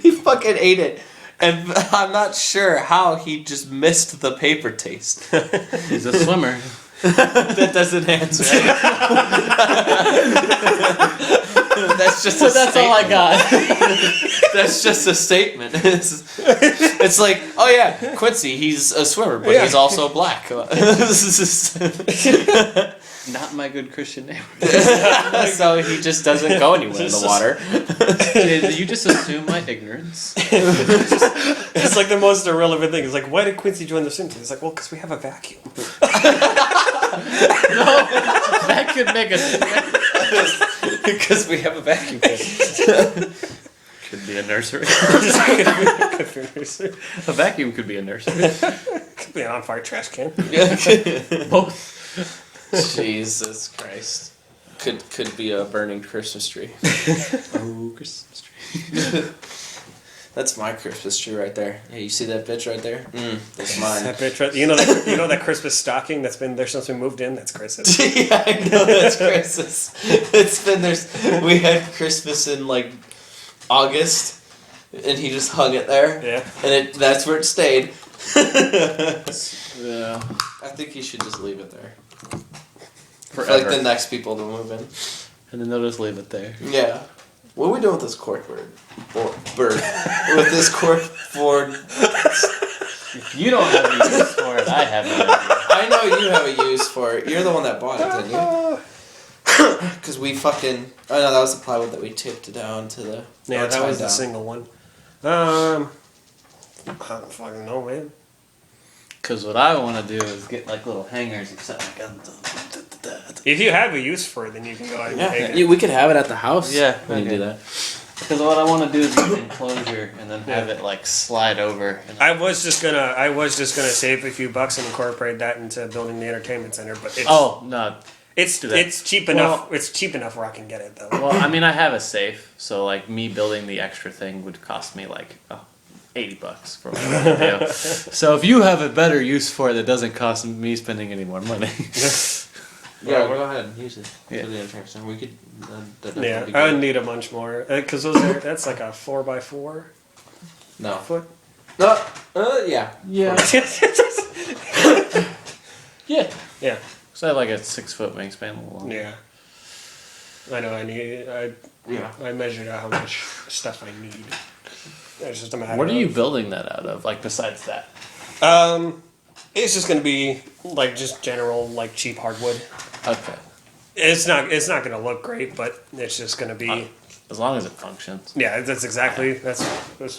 He fucking ate it. And I'm not sure how he just missed the paper taste. He's a swimmer. That doesn't answer. That's just a That's all I got. That's just a statement. It's like, oh yeah, Quincy, he's a swimmer, but Yeah. he's also black. Not my good Christian neighbor. So he just doesn't go anywhere in the water. Did you just assume my ignorance? It's like the most irrelevant thing. It's like, why did Quincy join the Simpsons? It's like, well, because we have a vacuum. That could make a Because we have a vacuum cleaner. could be a nursery. Could A vacuum could be a nursery. be an on-fire trash can. Both. Jesus Christ. Could be a burning Christmas tree. Oh, Christmas tree. That's my Christmas tree right there. Yeah, you see that bitch right there? That's mine. That bitch, you know that Christmas stocking that's been there since we moved in. That's Christmas. Yeah, I know that's Christmas. It's been we had Christmas in like August, and he just hung it there, Yeah. and that's where it stayed. Yeah. I think he should just leave it there for Forever. like the next people to move in. And then they'll just leave it there. Yeah. What are we doing with this cork bird? With this cork board. If you don't have a use for it, I have an idea. I know you have a use for it. You're the one that bought it, didn't you? Because we fucking. Oh no, that was the plywood that we tipped down to the. Yeah, or that was the tied down. single one. I don't fucking know, man. Because what I want to do is get like little hangers and set my guns on. If you have a use for it, then you can go out and take it. we could have it at the house. Yeah, we can okay. do that. Because what I want to do is get an enclosure and then have it like slide over. And I was just gonna save a few bucks and incorporate that into building the entertainment center, but it's no. it's do that. it's cheap enough. It's cheap enough where I can get it though. Well, I mean, I have a safe, so like me building the extra thing would cost me like $80 for what I want to do. So if you have a better use for it that doesn't cost me spending any more money. Yeah, go ahead and use it. Yeah. For the entertainment center. We could. Yeah, be I would good. need a bunch more because that's like a 4x4 No. foot. No. Yeah. Yeah. Yeah. Yeah, So I have like a 6-foot wingspan long. yeah. I know. Yeah. I measured out how much stuff I need. It's just a matter. What are you of- building that out of? Like besides that? It's just gonna be like just general like cheap hardwood. Okay. It's not gonna look great, but it's just gonna be. As long as it functions. Yeah, that's exactly that's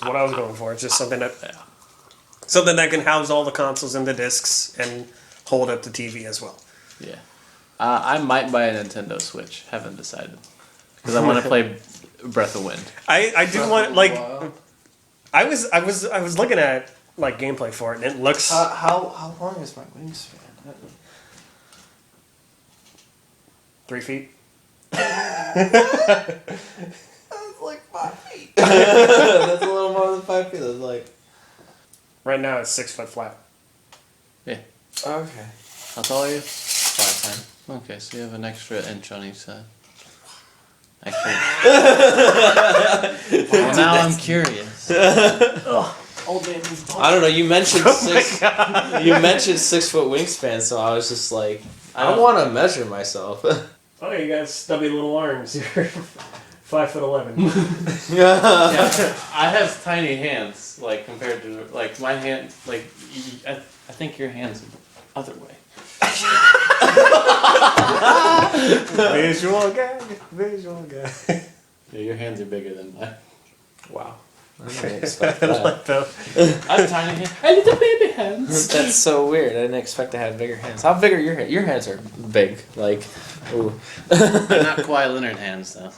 what I was going for. It's just something that Yeah. can house all the consoles and the discs and hold up the TV as well. Yeah. I might buy a Nintendo Switch. Haven't decided. Because I want to play Breath of Wind. I do want like Wow. I was looking at like gameplay for it and it looks How long is my wingspan? 3 feet. That's like 5 feet. That's a little more than 5 feet. That's like. Right now it's 6 foot flat. Yeah. Okay. How tall are you? 5'10". Okay, so you have an extra inch on each side. Extra. Well, now I'm curious. Old man. I don't know. You mentioned You mentioned 6 foot wingspan, so I was just like, I want to measure myself. Oh, you got stubby little arms. You're 5'11". Yeah, I have tiny hands, like compared to like my hand. Like I think your hands the other way. Visual guy. Yeah, your hands are bigger than mine. Wow. I didn't expect that. Like the- I have tiny hands. I little baby hands. That's so weird. I didn't expect to have bigger hands. How big are your hands? Your hands are big. Like, ooh. They're not Kawhi Leonard hands though.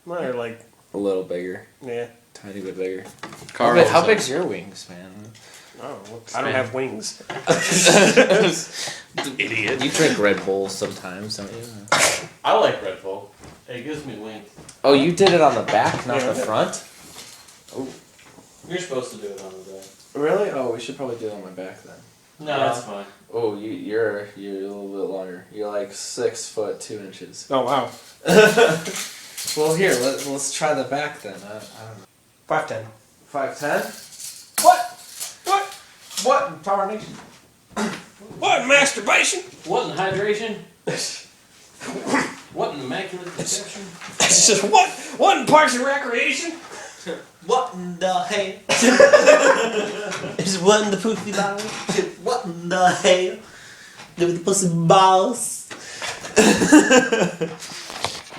Mine are like A little bigger. yeah. Tiny bit bigger. Carl's How big's your wingspan? Oh, well, I don't have wings. Idiot. You drink Red Bulls sometimes, don't you? I like Red Bull. It gives me wings. Oh, you did it on the back, not Yeah. the front? You're supposed to do it on the back. Really? Oh, we should probably do it on my back then. No, that's fine. Oh, you're a little bit longer. You're like 6'2". Oh wow. Well, here, let's try the back then. I don't know. 5'10". 5'10"? What in Power Nation? What masturbation? What in hydration? What in immaculate conception? It's just what in Parks and Recreation? What in the hell? Is what in the poofy bottle? What in the hell? With the pussy balls.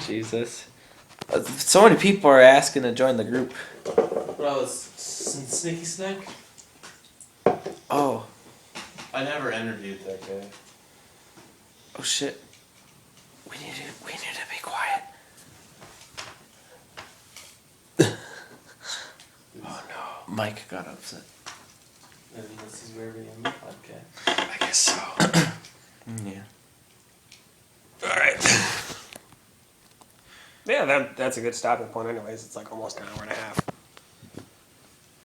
Jesus. So many people are asking to join the group. Well, it's Sneaky Snack. Oh. I never interviewed that guy. Oh shit. We need to be quiet. Oh no. Mike got upset. Maybe this is where we end the podcast. I guess so. Yeah. Alright. Yeah, that's a good stopping point anyways. It's like almost an hour and a half.